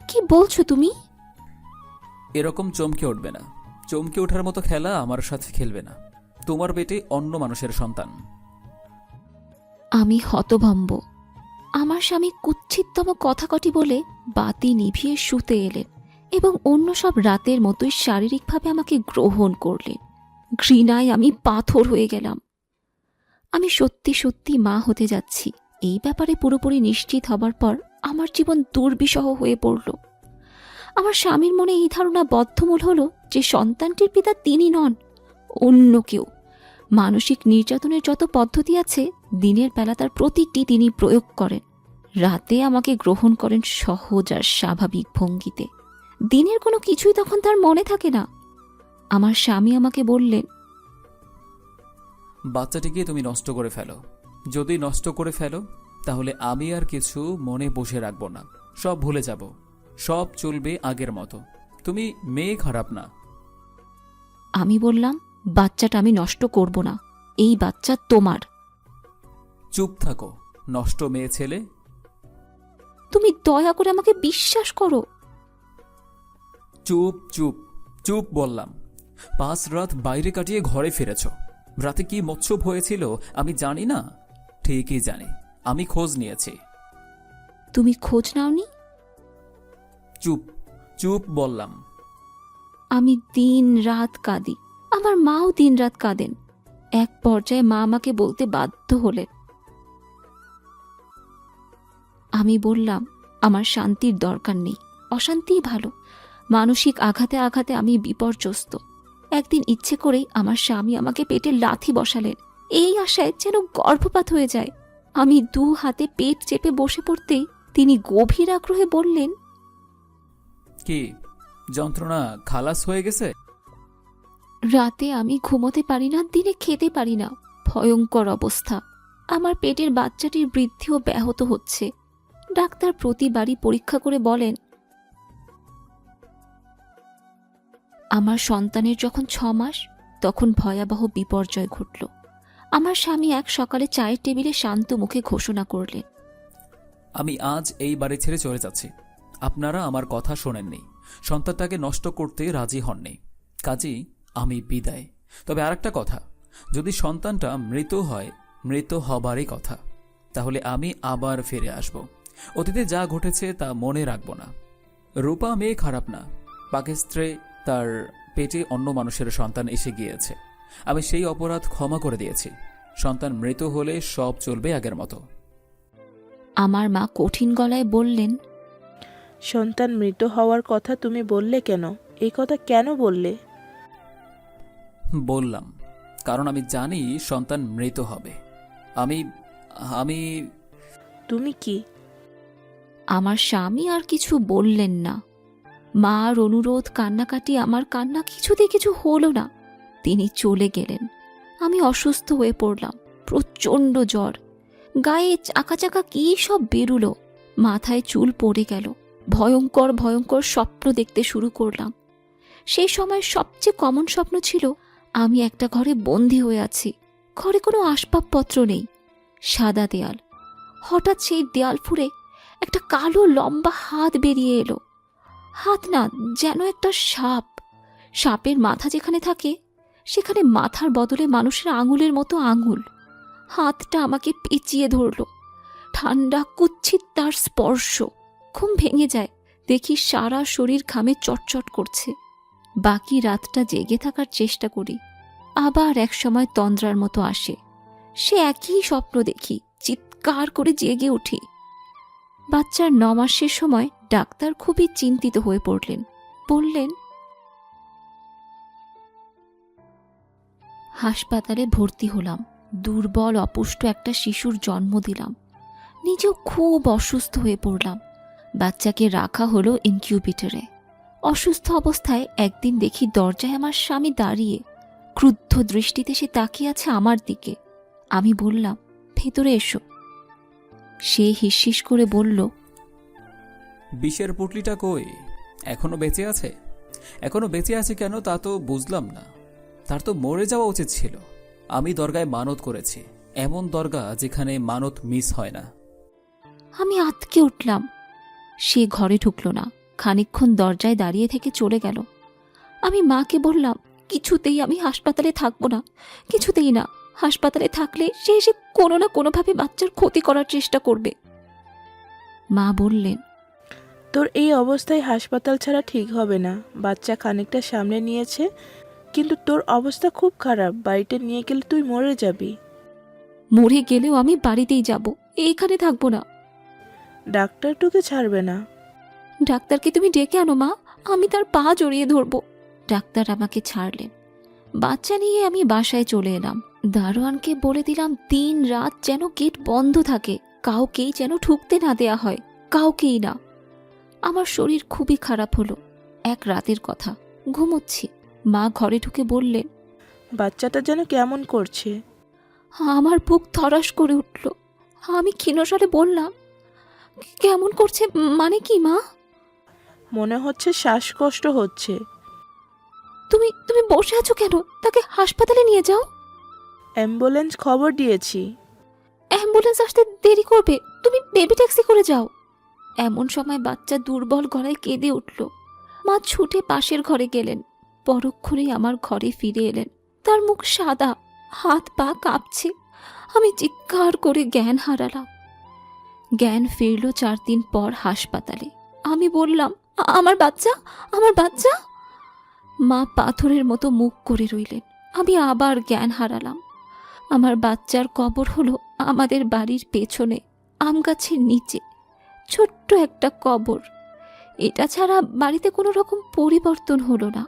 কি বলছো তুমি?
এরকম চমকে উঠবে না। চমকে ওঠার মতো খেলা আমার সাথে খেলবে না। তোমার পেটে অন্য মানুষের সন্তান।
আমি হতভম্ব। আমার স্বামী কুৎসিততম কথা কটি বলে বাতি নিভিয়ে শুতে এলেন এবং অন্য সব রাতের মতোই শারীরিকভাবে আমাকে গ্রহণ করলেন। ঘৃণায় আমি পাথর হয়ে গেলাম। আমি সত্যি সত্যি মা হতে যাচ্ছি, এই ব্যাপারে পুরোপুরি নিশ্চিত হবার পর আমার জীবন দুর্বিষহ হয়ে পড়ল। আমার স্বামীর মনে এই ধারণা বদ্ধমূল হলো যে সন্তানটির পিতা তিনি নন, অন্য কেউ। মানসিক নির্যাতনের যত পদ্ধতি আছে দিনের বেলা তার প্রতিটি তিনি প্রয়োগ করেন, রাতে আমাকে গ্রহণ করেন সহজ আর স্বাভাবিক ভঙ্গিতে। দিনের কোনো কিছুই তখন তার মনে থাকে না। আমার স্বামী আমাকে বললেন,
বাচ্চাটিকে তুমি নষ্ট করে ফেলো। যদি নষ্ট করে ফেলো তাহলে আমি আর কিছু মনে বসে রাখবো না, সব ভুলে যাব, সব চলবে আগের মতো। তুমি মেয়ে খারাপ না।
আমি বললাম, বাচ্চাটা আমি নষ্ট করব না, এই বাচ্চা তোমার।
চুপ থাকো নষ্ট মেয়ে ছেলে।
তুমি দয়া করে আমাকে বিশ্বাস করো।
চুপ চুপ চুপ বললাম। 5 রাত বাইরে কাটিয়ে ঘরে ফিরেছ। রাতে কি মৎসব হয়েছিল আমি জানি না? ঠিকই জানি, আমি খোঁজ নিয়েছি।
তুমি খোঁজ নাওনি?
চুপ চুপ বললাম।
আমি দিন রাত কাঁদি, আমার মাও দিন রাত কাঁদেন। এক পর্যায়ে মা আমাকে বলতে বাধ্য হলেন। আমি বললাম, আমার শান্তির দরকার নেই, অশান্তিই ভালো। মানসিক আঘাতে আঘাতে আমি বিপর্যস্ত। একদিন ইচ্ছে করেই আমার স্বামী আমাকে পেটে লাথি বসালেন, এই আশায় যেন গর্ভপাত হয়ে যায়। আমি 2 হাতে পেট চেপে বসে পড়তেই তিনি গভীর আগ্রহে বললেন,
কি যন্ত্রণা খালাস হয়ে গেছে?
রাতে আমি ঘুমোতে পারি না, দিনে খেতে পারি না, ভয়ঙ্কর অবস্থা। আমার পেটের বাচ্চাটির বৃদ্ধিও ব্যাহত হচ্ছে। ডাক্তার প্রতিবারই পরীক্ষা করে বলেন, আমার সন্তানের যখন 6 মাস তখন ভয়াবহ বিপর্যয় ঘটল। আমার স্বামী এক সকালে চায়ের টেবিলে শান্ত মুখে ঘোষণা করলেন,
আমি আজ এই বাড়ি ছেড়ে চলে যাচ্ছি। আপনারা আমার কথা শোনেননি, সন্তানটাকে নষ্ট করতে রাজি হননি, কাজেই আমি বিদায়। তবে আরেকটা কথা, যদি সন্তানটা মৃত হয়, মৃত হবারই কথা, তাহলে আমি আবার ফিরে আসব। অতীতে যা ঘটেছে তা মনে রাখব না। রূপা মেয়ে খারাপ না, পাকিস্ত্রে তার পেটে অন্য মানুষের সন্তান এসে গিয়েছে। আমি সেই অপরাধ ক্ষমা করে দিয়েছি। সন্তান মৃত হলে সব চলবে আগের মতো।
আমার মা কঠিন গলায় বললেন,
সন্তান মৃত হওয়ার কথা তুমি বললে কেন? এই কথা কেন বললে?
বললাম কারণ আমি জানি সন্তান মৃত হবে। আমি আমি
তুমি কি?
আমার স্বামী আর কিছু বললেন না। মার অনুরোধ, কান্নাকাটি, আমার কান্না কিছুতে কিছু হলো না। তিনি চলে গেলেন। আমি অসুস্থ হয়ে পড়লাম, প্রচণ্ড জ্বর, গায়ে চাকা চাকা কী সব বেরুলো, মাথায় চুল পড়ে গেল। ভয়ঙ্কর ভয়ঙ্কর স্বপ্ন দেখতে শুরু করলাম। সেই সময় সবচেয়ে কমন স্বপ্ন ছিল আমি একটা ঘরে বন্দী হয়ে আছি। ঘরে কোনো আসবাবপত্র নেই, সাদা দেয়াল। হঠাৎ সেই দেয়াল ফুঁড়ে একটা কালো লম্বা হাত বেরিয়ে এলো। হাত না, যেন একটা সাপ। সাপের মাথা যেখানে থাকে সেখানে মাথার বদলে মানুষের আঙুলের মতো আঙুল। হাতটা আমাকে পেঁচিয়ে ধরল। ঠান্ডা কুৎসিত তার স্পর্শ। ঘুম ভেঙে যায়, দেখি সারা শরীর ঘামে চটচট করছে। বাকি রাতটা জেগে থাকার চেষ্টা করি। আবার এক সময় তন্দ্রার মতো আসে, সে একই স্বপ্ন দেখি, চিৎকার করে জেগে উঠি। বাচ্চার 9 মাসের সময় ডাক্তার খুবই চিন্তিত হয়ে পড়লেন। বললেন, হাসপাতালে ভর্তি হলাম। দুর্বল অপুষ্ট একটা শিশুর জন্ম দিলাম। নিজেও খুব অসুস্থ হয়ে পড়লাম। বাচ্চাকে রাখা হলো ইনকিউবেটরে। অসুস্থ অবস্থায় একদিন দেখি দরজায় আমার স্বামী দাঁড়িয়ে। ক্রুদ্ধ দৃষ্টিতে সে তাকিয়ে আছে আমার দিকে। আমি বললাম, ভেতরে এসো। সে হিসহিস করে বলল,
বিষের পুটলিটা কই? এখনো বেঁচে আছে? এখনো বেঁচে আছে কেন তা তো বুঝলাম না। তার তো মরে যাওয়া উচিত ছিল। আমি দরগায় মানত করেছি, এমন দরগা যেখানে মানত মিস হয় না।
আমি আঁতকে উঠলাম। সে ঘরে ঢুকলো না, খানিকক্ষণ দরজায় দাঁড়িয়ে থেকে চলে গেল। আমি মাকে বললাম, কিছুতেই আমি হাসপাতালে থাকবো না, কিছুতেই না। হাসপাতালে থাকলে সে এসে কোনো না কোনোভাবে বাচ্চার ক্ষতি করার চেষ্টা করবে। মা বললেন,
তোর এই অবস্থায় হাসপাতাল ছাড়া ঠিক হবে না। বাচ্চা খানিকটা সামনে নিয়েছে, কিন্তু তোর অবস্থা খুব খারাপ। বাড়িতে নিয়ে গেলে তুই মরে যাবি।
মরে গেলেও আমি বাড়িতেই যাব, এইখানে থাকবো না।
ডাক্তার তোকে ছাড়বে না।
ডাক্তারকে তুমি ডেকে আনো মা, আমি তার পা জড়িয়ে ধরবো। ডাক্তার আমাকে ছাড়লেন। বাচ্চা নিয়ে আমি বাসায় চলে এলাম। দারোয়ানকে বলে দিলাম দিন রাত যেন গেট বন্ধ থাকে, কাউকেই যেন ঢুকতে না দেয়া হয়, কাউকেই না। আমার শরীর খুবই খারাপ হলো। এক রাতের কথা, ঘুমোচ্ছি। মা ঘরে ঢুকে বললেন,
বাচ্চাটা যেন কেমন করছে।
আমার বুক ধড়াস করে উঠল। আমি ক্ষীণস্বরে বললাম, কেমন করছে মানে কি মা?
মনে হচ্ছে শ্বাসকষ্ট হচ্ছে।
তুমি তুমি বসে আছো কেন? তাকে হাসপাতালে নিয়ে যাও।
অ্যাম্বুলেন্স খবর দিয়েছি।
অ্যাম্বুলেন্স আসতে দেরি করবে, তুমি বেবি ট্যাক্সি করে যাও। এমন সময় বাচ্চা দুর্বল গলায় কেঁদে উঠল। মা ছুটে পাশের ঘরে গেলেন। পরক্ষণেই আমার ঘরে ফিরে এলেন। তার মুখ সাদা, হাত পা কাঁপছে। আমি চিৎকার করে জ্ঞান হারালাম। জ্ঞান ফিরল 4 দিন পর হাসপাতালে। আমি বললাম, আমার বাচ্চা, আমার বাচ্চা। মা পাথরের মতো মুখ করে রইলেন। আমি আবার জ্ঞান হারালাম। আমার বাচ্চার কবর হলো আমাদের বাড়ির পেছনে, আম গাছের নিচে, ছোট্ট একটা কবর। এটা ছাড়া বাড়িতে কোনো রকম পরিবর্তন হলো না।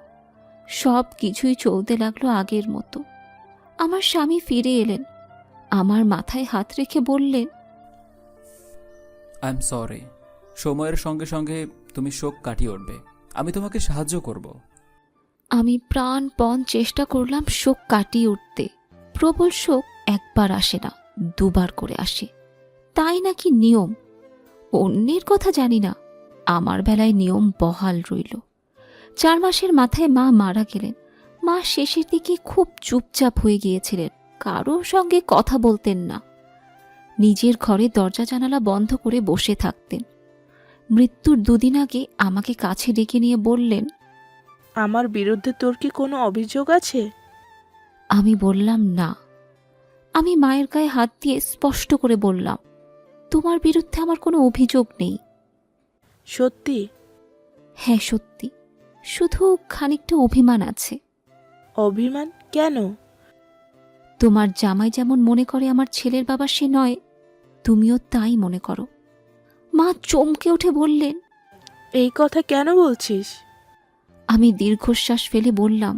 সব কিছুই চলতে লাগলো আগের মতো। আমার স্বামী ফিরে এলেন, আমার মাথায় হাত রেখে বললেন,
আই এম সরি। সময়ের সঙ্গে সঙ্গে তুমি শোক কাটিয়ে উঠবে, আমি তোমাকে সাহায্য করব।
আমি প্রাণপণ চেষ্টা করলাম শোক কাটিয়ে উঠতে। প্রবল শোক একবার আসে না, 2 বার করে আসে, তাই নাকি নিয়ম। অন্যের কথা জানি না, আমার বেলায় নিয়ম বহাল রইল। 4 মাসের মাথায় মা মারা গেলেন। মা শেষের দিকে খুব চুপচাপ হয়ে গিয়েছিলেন, কারোর সঙ্গে কথা বলতেন না। নিজের ঘরে দরজা জানালা বন্ধ করে বসে থাকতেন। মৃত্যুর 2 দিন আগে আমাকে কাছে ডেকে নিয়ে বললেন,
আমার বিরুদ্ধে তোর কি কোনো অভিযোগ আছে?
আমি বললাম না। আমি মায়ের গায়ে হাত দিয়ে স্পষ্ট করে বললাম, তোমার বিরুদ্ধে আমার কোনো অভিযোগ নেই।
সত্যি?
হ্যাঁ সত্যি, শুধু খানিকটা অভিমান আছে।
অভিমান কেন?
তোমার জামাই যেমন মনে করে আমার ছেলের বাবা সে নয়, তুমিও তাই মনে করো। মা চমকে উঠে বললেন।
এই কথা কেন বলছিস?
আমি দীর্ঘশ্বাস ফেলে বললাম,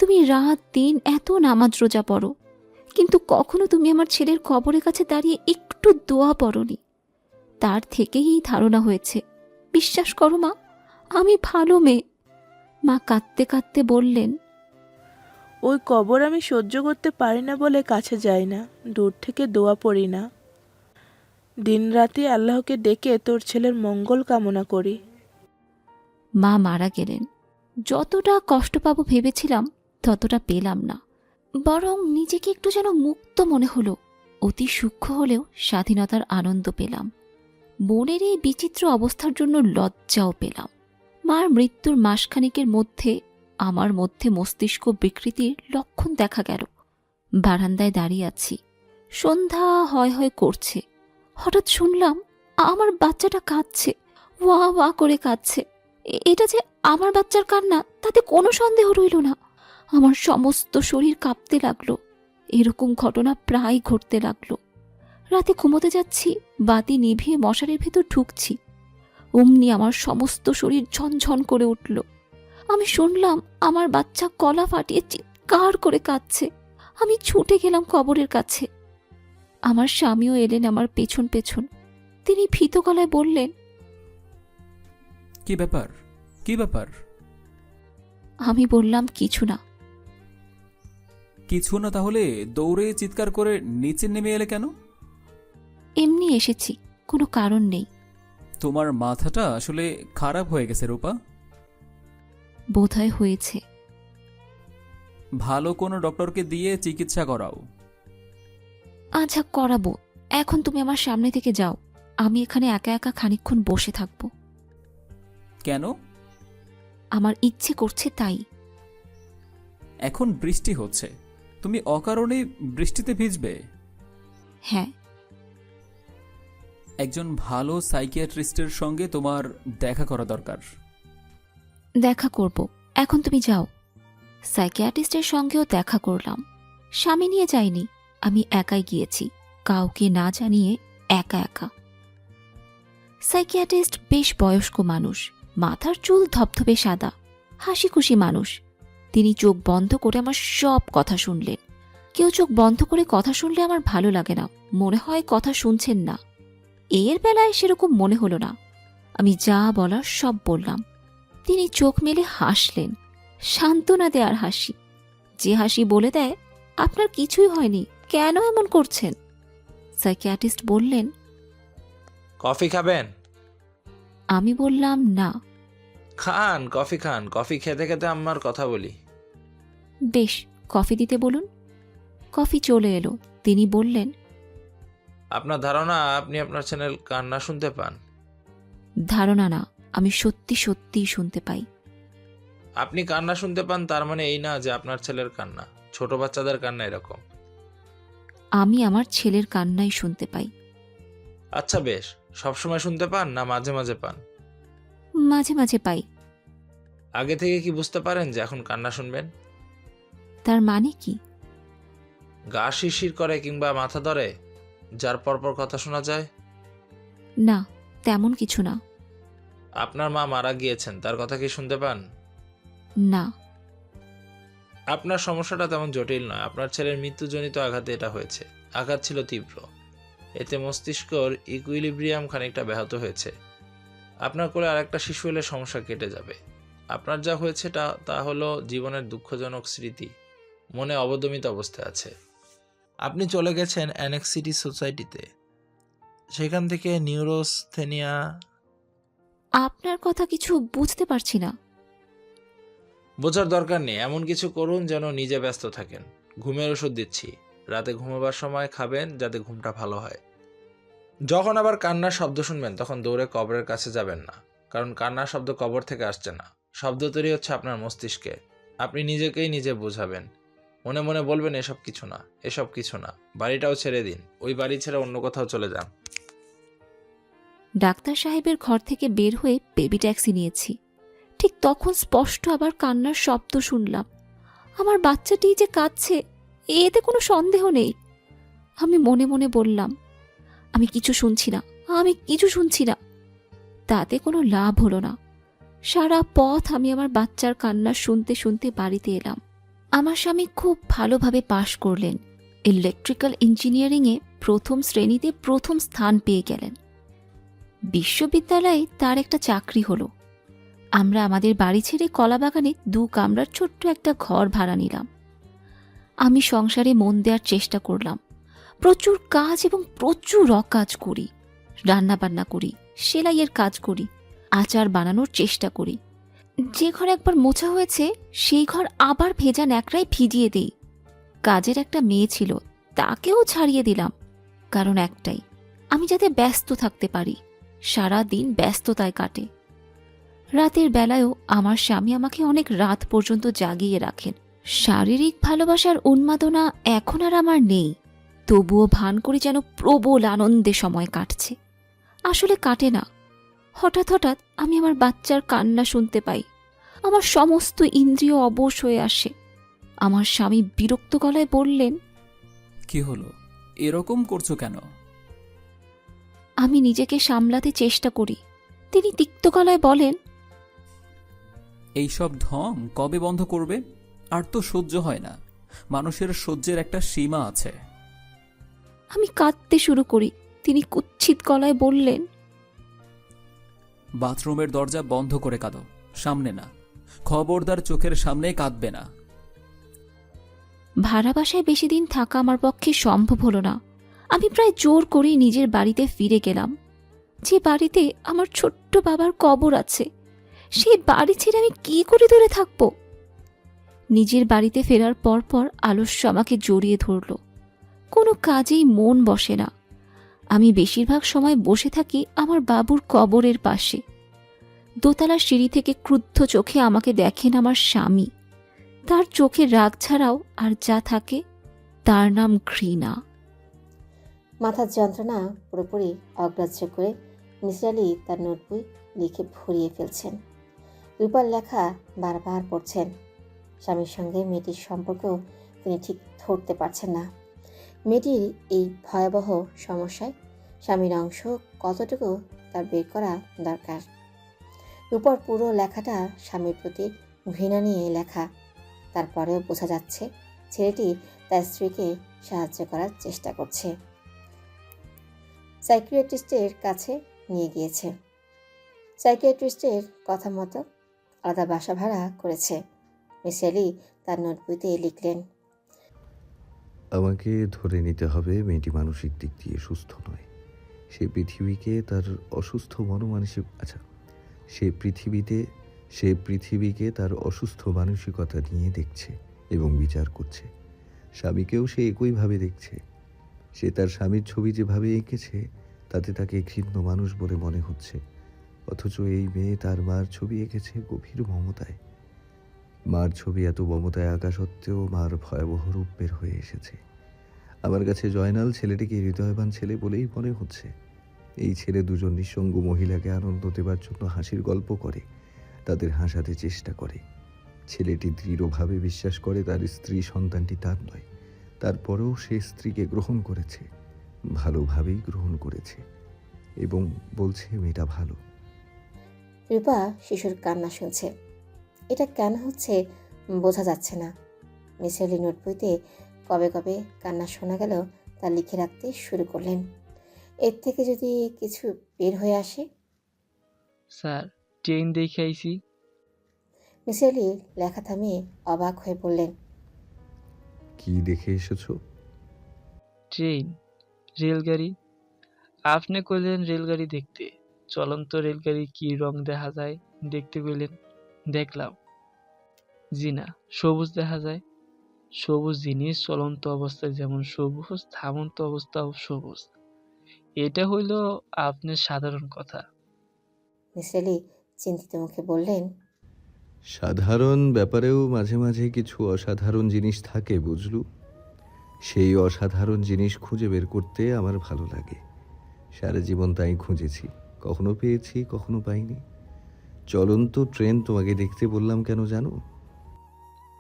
তুমি রাত দিন এত নামাজ রোজা পড়ো, কিন্তু কখনো তুমি আমার ছেলের কবরের কাছে দাঁড়িয়ে একটু দোয়া পড়নি। তার থেকেই এই ধারণা হয়েছে। বিশ্বাস করো মা, আমি ভালো মেয়ে। মা কাঁদতে কাঁদতে বললেন,
ওই কবর আমি সহ্য করতে পারি না বলে কাছে যাই না, দূর থেকে দোয়া পড়ি না। দিনরাতে আল্লাহকে ডেকে তোর ছেলের মঙ্গল কামনা করি।
মা মারা গেলেন। যতটা কষ্ট পাবো ভেবেছিলাম ততটা পেলাম না, বরং নিজেকে একটু যেন মুক্ত মনে হলো। অতি সূক্ষ্ম হলেও স্বাধীনতার আনন্দ পেলাম। মনের এই বিচিত্র অবস্থার জন্য লজ্জাও পেলাম। মার মৃত্যুর মাসখানেকের মধ্যে আমার মধ্যে মস্তিষ্ক বিকৃতির লক্ষণ দেখা গেল। বারান্দায় দাঁড়িয়ে আছি, সন্ধ্যা হয় হয় করছে। হঠাৎ শুনলাম আমার বাচ্চাটা কাঁদছে, ওয়া ওয়া করে কাঁদছে। এটা যে আমার বাচ্চার কান্না তাতে কোনো সন্দেহ রইল না। আমার সমস্ত শরীর কাঁপতে লাগলো। এরকম ঘটনা প্রায় ঘটতে লাগলো। রাতে ঘুমোতে যাচ্ছি, বাতি নিভিয়ে মশারির ভেতর ঢুকছি, অমনি আমার সমস্ত শরীর ঝনঝন করে উঠল। আমি শুনলাম আমার বাচ্চা গলা ফাটিয়ে চিৎকার করে কাঁদছে। আমি ছুটে গেলাম কবরের কাছে। আমার স্বামীও এলেন আমার পেছন পেছন। তিনি ভীত গলায় বললেন,
কি ব্যাপার, কি ব্যাপার?
আমি বললাম, কিছু না।
কিছু না তাহলে দৌড়ে চিৎকার করে নিচে নেমে এলে কেন?
এমনি এসেছি, কোনো কারণ নেই।
তোমার মাথাটা আসলে খারাপ হয়ে গেছে রূপা।
বোধহয় হয়েছে।
ভালো কোনো ডক্টরকে দিয়ে চিকিৎসা করাও।
আচ্ছা করাবো, এখন তুমি আমার সামনে থেকে যাও। আমি এখানে একা একা খানিকক্ষণ বসে থাকবো।
কেন?
আমার ইচ্ছে করছে তাই।
এখন বৃষ্টি হচ্ছে, তুমি অকারণে বৃষ্টিতে ভিজবে?
হ্যাঁ।
একজন ভালো সাইকিয়াট্রিস্টের সঙ্গে তোমার দেখা করা দরকার।
দেখা করব, এখন তুমি যাও। সাইকিয়াট্রিস্টের সঙ্গেও দেখা করলাম। স্বামী নিয়ে যাইনি, আমি একাই গিয়েছি, কাউকে না জানিয়ে একা একা। সাইকিয়াট্রিস্ট বেশ বয়স্ক মানুষ, মাথার চুল ধবধবে সাদা, হাসি খুশি মানুষ। তিনি চোখ বন্ধ করে আমার সব কথা শুনলেন। কেউ চোখ বন্ধ করে কথা শুনলে আমার ভালো লাগে না, মনে হয় কথা শুনছেন না। এর বেলায় সেরকম মনে হলো না। আমি যা বলার সব বললাম। তিনি চোখ মেলে হাসলেন, সান্ত্বনা দেয়ার হাসি, যে হাসি বলে দেয় আপনার কিছুই হয়নি, কেন এমন করছেন। সাইকিয়াট্রিস্ট বললেন,
কফি খাবেন?
আমি বললাম না।
খান, কফি খান। কফি খেতে খেতে আমার কথা বলি।
বেশ, কফি দিতে বলুন। কফি চলে এলো। তিনি বললেন,
আপনার ধারণা আপনি আপনার ছেলের কান্না শুনতে পান?
ধারণা না, আমি সত্যি সত্যিই শুনতে পাই।
আপনি কান্না শুনতে পান তার মানে এই না যে আপনার ছেলের কান্না। ছোট বাচ্চাদের কান্না এরকম।
আমি আমার ছেলের কান্নাই শুনতে পাই।
আচ্ছা বেশ, সবসময় শুনতে পান না মাঝে মাঝে পান?
মাঝে মাঝে পাই।
আগে থেকে কি বুঝতে পারেন যে এখন কান্না শুনবেন?
তার মানে কি?
গা শিরশির করে কিংবা মাথা ধরে, যার পরপর কথা শোনা যায়?
না, তেমন কিছু না।
আপনার মা মারা গিয়েছেন, তার কথা কি শুনতে পান?
না।
আপনার সমস্যাটা তেমন জটিল নয়। আপনার ছেলের মৃত্যুজনিত আঘাতে এটা হয়েছে। আঘাত ছিল তীব্র, এতে মস্তিষ্কর ইকুইলিব্রিয়াম খানিকটা ব্যাহত হয়েছে। আপনার কোলে আরেকটা শিশু হলে সমস্যা কেটে যাবে। আপনার যা হয়েছে তা হলো জীবনের দুঃখজনক স্মৃতি, মনে অবদমিত অবস্থায় আছে। আপনি চলে গেছেন অ্যানেক্সিটি সোসাইটিতে, সেখান থেকে নিউরোস্থেনিয়া।
আপনার কথা কিছু বুঝতে পারছি না।
বোঝার দরকার নেই, এমন কিছু করুন যেন নিজে ব্যস্ত থাকেন। ঘুমের ওষুধ দিচ্ছি, রাতে ঘুমাবার সময় খাবেন যাতে ঘুমটা ভালো হয়। যখন আবার কান্নার শব্দ শুনবেন তখন দৌড়ে কবরের কাছে যাবেন না, কারণ কান্নার শব্দ কবর থেকে আসছে না, শব্দ তৈরি হচ্ছে আপনার মস্তিষ্কে। আপনি নিজেকেই নিজে বোঝাবেন, মনে মনে বলবেন এসব কিছু না, এসব কিছু না, বাড়িটাও ছেড়ে দিন, ওই বাড়ি ছেড়ে অন্য কোথাও চলে যান।
ডাক্তার সাহেবের ঘর থেকে বের হয়ে বেবি ট্যাক্সি নিয়েছি। ঠিক তখন স্পষ্ট আবার কান্নার শব্দ শুনলাম। আমার বাচ্চাটি যে কাঁদছে, এতে কোনো সন্দেহ নেই। আমি মনে মনে বললাম, আমি কিছু শুনছি না, আমি কিছু শুনছি না। তাতে কোনো লাভ হলো না। সারা পথ আমি আমার বাচ্চার কান্না শুনতে শুনতে বাড়িতে এলাম। আমার স্বামী খুব ভালোভাবে পাশ করলেন, ইলেকট্রিক্যাল ইঞ্জিনিয়ারিংয়ে প্রথম শ্রেণীতে প্রথম স্থান পেয়ে গেলেন। বিশ্ববিদ্যালয়ে তার একটা চাকরি হলো। আমরা আমাদের বাড়ি ছেড়ে কলাবাগানে 2 কামরার ছোট্ট একটা ঘর ভাড়া নিলাম। আমি সংসারে মন দেওয়ার চেষ্টা করলাম। প্রচুর কাজ এবং প্রচুর অকাজ করি, রান্নাবান্না করি, সেলাইয়ের কাজ করি, আচার বানানোর চেষ্টা করি। যে ঘর একবার মোছা হয়েছে সেই ঘর আবার ভেজা ন্যাকড়ায় ভিজিয়ে দিই। কাজের একটা মেয়ে ছিল, তাকেও ছাড়িয়ে দিলাম, কারণ একটাই, আমি যাতে ব্যস্ত থাকতে পারি। সারা দিন ব্যস্ততায় কাটে। রাতের বেলায়ও আমার স্বামী আমাকে অনেক রাত পর্যন্ত জাগিয়ে রাখেন। শারীরিক ভালোবাসার উন্মাদনা এখন আর আমার নেই, তবুও ভান করি যেন প্রবল আনন্দে সময় কাটছে। আসলে কাটে না। হঠাৎ হঠাৎ আমি আমার বাচ্চার কান্না শুনতে পাই। আমার সমস্ত ইন্দ্রিয় অবশ হয়ে আসে। আমার স্বামী বিরক্ত গলায় বললেন,
কি হলো, এরকম করছো কেন?
আমি নিজেকে সামলাতে চেষ্টা করি। তিনি তিক্ত গলায় বলেন,
এইসব ঢং কবে বন্ধ করবে? আর তো সহ্য হয় না। মানুষের সহ্যের একটা সীমা আছে।
আমি কাঁদতে শুরু করি। তিনি কুৎসিত গলায় বললেন,
বাথরুমের দরজা বন্ধ করে কাঁদো, সামনে না। খবরদার চোখের সামনে কাঁদবে না।
ভাড়া বাসায় বেশি দিন থাকা আমার পক্ষে সম্ভব হলো না। আমি প্রায় জোর করেই নিজের বাড়িতে ফিরে গেলাম, যে বাড়িতে আমার ছোট্ট বাবার কবর আছে। সেই বাড়ি ছেড়ে আমি কি করে দূরে থাকব? নিজের বাড়িতে ফেরার পর আলস্য আমাকে জড়িয়ে ধরল। কোনো কাজেই মন বসে না। আমি বেশিরভাগ সময় বসে থাকি আমার বাবুর কবরের পাশে। দোতলার সিঁড়ি থেকে ক্রুদ্ধ চোখে আমাকে দেখেন আমার স্বামী। তার চোখে রাগ ছাড়াও আর যা থাকে তার নাম ঘৃণা।
মাথার যন্ত্রণা পুরোপুরি অগ্রাহ্য করে মিসির আলি তার নোটবই লিখে ভরিয়ে ফেলছেন। রূপার লেখা বারবার পড়ছেন। স্বামীর সঙ্গে মেয়েটির সম্পর্ক তিনি ঠিক ধরতে পারছেন না। মেয়েটির এই ভয়াবহ সমস্যায় স্বামীর অংশ কতটুকু তার বের করা দরকার। রূপার পুরো লেখাটা স্বামীর প্রতি ঘৃণা নিয়ে লেখা। তারপরেও বোঝা যাচ্ছে ছেলেটি তার স্ত্রীকে সাহায্য করার চেষ্টা করছে। সাইকিয়াট্রিস্টের কাছে নিয়ে গিয়েছে। সাইকিয়াট্রিস্টের কথা মতো আলাদা বাসা ভাড়া করেছে। মিস এলি তার নোটবইতে লিখলেন,
আমাকে ধরে নিতে হবে মেয়েটি মানসিক দিক দিয়ে সুস্থ নয়। সে পৃথিবীকে তার অসুস্থ মানসিকতা নিয়ে দেখছে এবং বিচার করছে। স্বামীকেও সে একইভাবে দেখছে। সে তার স্বামীর ছবি যেভাবে এঁকেছে তাতে তাকে ঘৃণ্য মানুষ বলে মনে হচ্ছে, অথচ এই মেয়ে তার মার ছবি এঁকেছে গভীর মমতায়। মার ছবি এত মমতায় আঁকা সত্ত্বেও মার ভয়াবহ রূপ বের হয়ে এসেছে। আমার কাছে জয়নাল ছেলেটিকে হৃদয়বান ছেলে বলেই মনে হচ্ছে। এই ছেলে দুজন নিঃসঙ্গ মহিলাকে আনন্দ দেবার জন্য হাসির গল্প করে, তাদের হাসাতে চেষ্টা করে। ছেলেটি দৃঢ়ভাবে বিশ্বাস করে তার স্ত্রী সন্তানটি তার নয়। তারপরেও সে স্ত্রীকে গ্রহণ করেছে, ভালোভাবেই গ্রহণ করেছে এবং বলছে মেয়েটা ভালো।
রূপা শিশুর কান্না শুনছে। এটা কেন হচ্ছে বোঝা যাচ্ছে না। মিস এলি নোটবইতে কবে কবে কান্না শোনা গেল তা লিখে রাখতে শুরু করলেন। এর থেকে যদি কিছু বের হয়ে আসে।
স্যার, ট্রেন দেখে আইছি।
মিস এলি লেখা থামিয়ে অবাক হয়ে বললেন,
কি দেখে এসেছো?
ট্রেন, রেলগাড়ি। আপনি কইলেন রেলগাড়ি দেখতে। চলন্ত রেলগাড়ি কি রং দেখা যায় দেখতে কইলেন, দেখলাম। জি না, সবুজ দেখা যায়। সবুজ জিনিস চলন্ত অবস্থায় যেমন সবুজ, থামন্ত অবস্থাও সবুজ। এটা হইল আপনার সাধারণ কথা।
মিস এলি চিন্তিত মুখে বললেন,
সাধারণ ব্যাপারেও মাঝে মাঝে কিছু অসাধারণ জিনিস থাকে, বুঝলু? সেই অসাধারণ জিনিস খুঁজে বের করতে আমার ভালো লাগে। সারা জীবন তাই খুঁজেছি, কখনো পেয়েছি, কখনো পাইনি। চলন্ত ট্রেন তোমাকে দেখতে বললাম কেন জানো?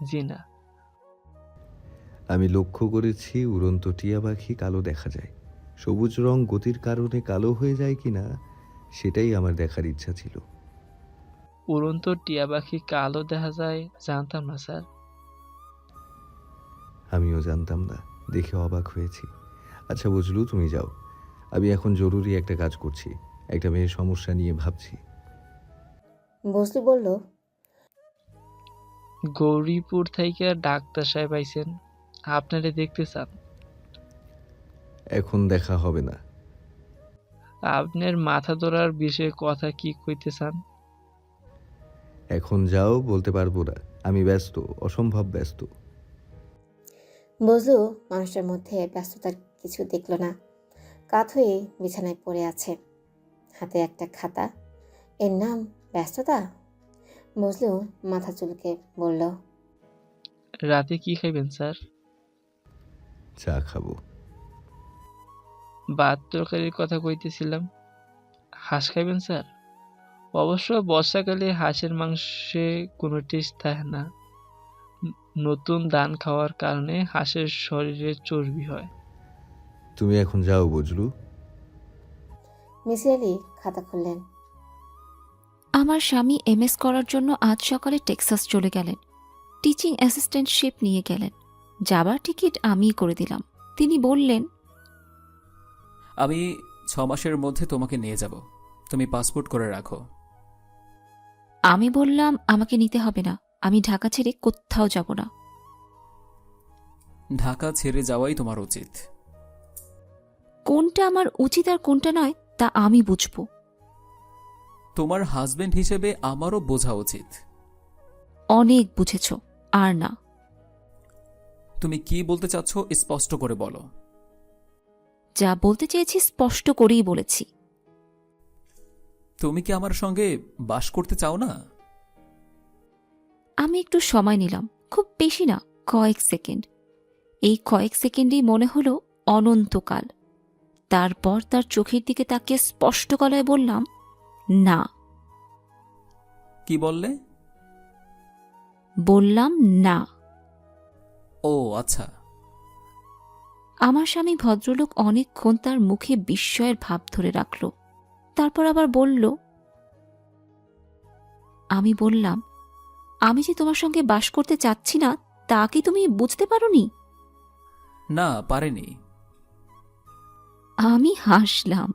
জি না।
আমি লক্ষ্য করেছি উড়ন্ত টিয়া পাখি কালো দেখা যায়। সবুজ রং গতির কারণে কালো হয়ে যায় কিনা সেটাই আমার দেখার ইচ্ছা ছিল।
উড়ন্ত টিয়া পাখি কালো দেখা যায় জানতাম না স্যার।
আমিও জানতাম না, দেখে অবাক হয়েছি। আচ্ছা বুঝলু, তুমি যাও, আমি এখন জরুরি একটা কাজ করছি, একটা মেয়ের সমস্যা নিয়ে ভাবছি।
বজলু বলল,
গৌরীপুর থেকে ডাক্তার সাহেব আইছেন, আপনারে দেখতে চান।
এখন দেখা হবে না।
আপনার মাথা ধরার বিষয়ে কথা কি কইতে চান?
এখন যাও, বলতে পারবো না, আমি ব্যস্ত, অসম্ভব ব্যস্ত।
বজলু মানুষটার মধ্যে ব্যস্ততার কিছু দেখল না। কাত হয়ে বিছানায় পড়ে আছে, হাতে একটা খাতা। এর নাম ব্যস্ততা? বজলু মাথা চুলকে বলল,
রাতে কি খাইবেন স্যার?
চা খাবো।
ভাত তরকারির কথা কইতেছিলাম। হাঁস খাইবেন স্যার? অবশ্য বর্ষাকালে হাঁসের মাংসে কোনো টেস্ট থাকে না। নতুন ধান খাওয়ার কারণে হাঁসের শরীরে চর্বি হয়।
তুমি এখন যাও বুঝলু।
মিস এলি খাতা খুললেন।
আমার স্বামী এমএস করার জন্য আজ সকালে টেক্সাস চলে গেলেন। টিচিং অ্যাসিস্ট্যান্টশিপ নিয়ে গেলেন। যাবার টিকিট আমিই করে দিলাম। তিনি বললেন,
আমি 6 মাসের মধ্যে তোমাকে নিয়ে যাব, তুমি পাসপোর্ট করে রাখো।
আমি বললাম আমাকে নিতে হবে না, আমি ঢাকা ছেড়ে কোথাও যাব না।
ঢাকা ছেড়ে যাওয়াই তোমার উচিত।
কোনটা আমার উচিত আর কোনটা নয় তা আমি বুঝবো।
তোমার হাজবেন্ড হিসেবে আমারও বোঝা উচিত।
অনেক বুঝেছ, আর না।
তুমি কি বলতে চাচ্ছ স্পষ্ট করে বলো।
যা বলতে চেয়েছি স্পষ্ট করেই বলেছি।
তুমি কি আমার সঙ্গে বাস করতে চাও না?
আমি একটু সময় নিলাম, খুব বেশি না, কয়েক সেকেন্ড। এই কয়েক সেকেন্ডেই মনে হলো অনন্তকাল। তারপর তার চোখের দিকে তাকিয়ে স্পষ্ট গলায় বললাম, না।
কি বললে?
বললাম না।
ও আচ্ছা।
আমার স্বামী ভদ্রলোক অনেকক্ষণ তার মুখে বিস্ময়ের ভাব ধরে রাখল। তারপর আবার বলল, আমি বললাম, আমি যে তোমার সঙ্গে বাস করতে চাচ্ছি না তা কি তুমি বুঝতে পারোনি?
না, পারেনি।
আমি হাসলাম।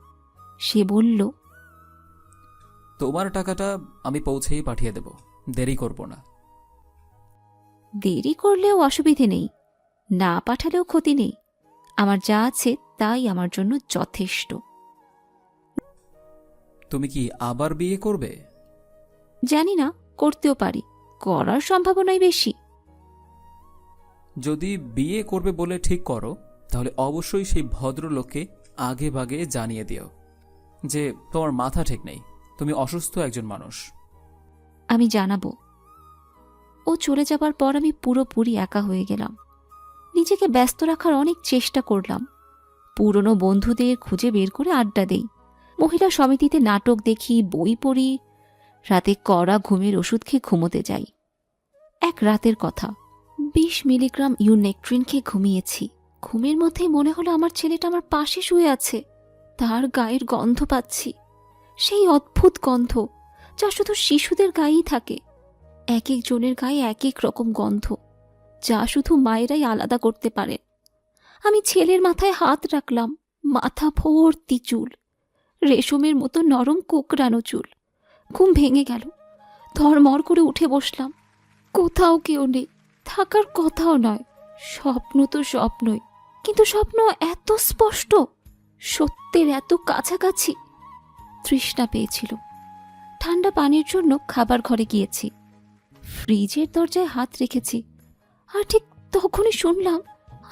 সে বলল,
তোমার টাকাটা আমি পৌঁছেই পাঠিয়ে দেব, দেরি করব না।
দেরি করলেও অসুবিধে নেই, না পাঠালেও ক্ষতি নেই। আমার যা আছে তাই আমার জন্য যথেষ্ট।
তুমি কি আবার বিয়ে করবে?
জানি না, করতেও পারি, করার সম্ভাবনাই বেশি।
যদি বিয়ে করবে বলে ঠিক করো, তাহলে অবশ্যই সেই ভদ্রলোককে আগে ভাগে জানিয়ে দিও যে তোমার মাথা ঠিক নেই, তুমি অসুস্থ একজন মানুষ।
আমি জানাবো। ও চলে যাবার পর আমি পুরোপুরি একা হয়ে গেলাম। নিজেকে ব্যস্ত রাখার অনেক চেষ্টা করলাম। পুরনো বন্ধুদের খুঁজে বের করে আড্ডা দেই, মহিলা সমিতিতে নাটক দেখি, বই পড়ি, রাতে কড়া ঘুমের ওষুধ খেয়ে ঘুমোতে যাই। এক রাতের কথা, 20 মিলিগ্রাম ইউনেকট্রিন খেয়ে ঘুমিয়েছি। ঘুমের মধ্যেই মনে হলো আমার ছেলেটা আমার পাশে শুয়ে আছে। তার গায়ের গন্ধ পাচ্ছি, সেই অদ্ভুত গন্ধ যা শুধু শিশুদের গায়েই থাকে। এক একজনের গায়ে এক এক রকম গন্ধ, যা শুধু মায়েরাই আলাদা করতে পারে। আমি ছেলের মাথায় হাত রাখলাম, মাথা ভর্তি চুল, রেশমের মতো নরম কোকড়ানো চুল। ঘুম ভেঙে গেল, ধড়মড় করে উঠে বসলাম। কোথাও কেউ নেই, থাকার কথাও নয়। স্বপ্ন তো স্বপ্নই, কিন্তু স্বপ্ন এত স্পষ্ট, সত্যের এত কাছাকাছি। তৃষ্ণা পেয়েছিল, ঠান্ডা পানির জন্য খাবার ঘরে গিয়েছি। ফ্রিজের দরজায় হাত রেখেছি, আর ঠিক তখনই শুনলাম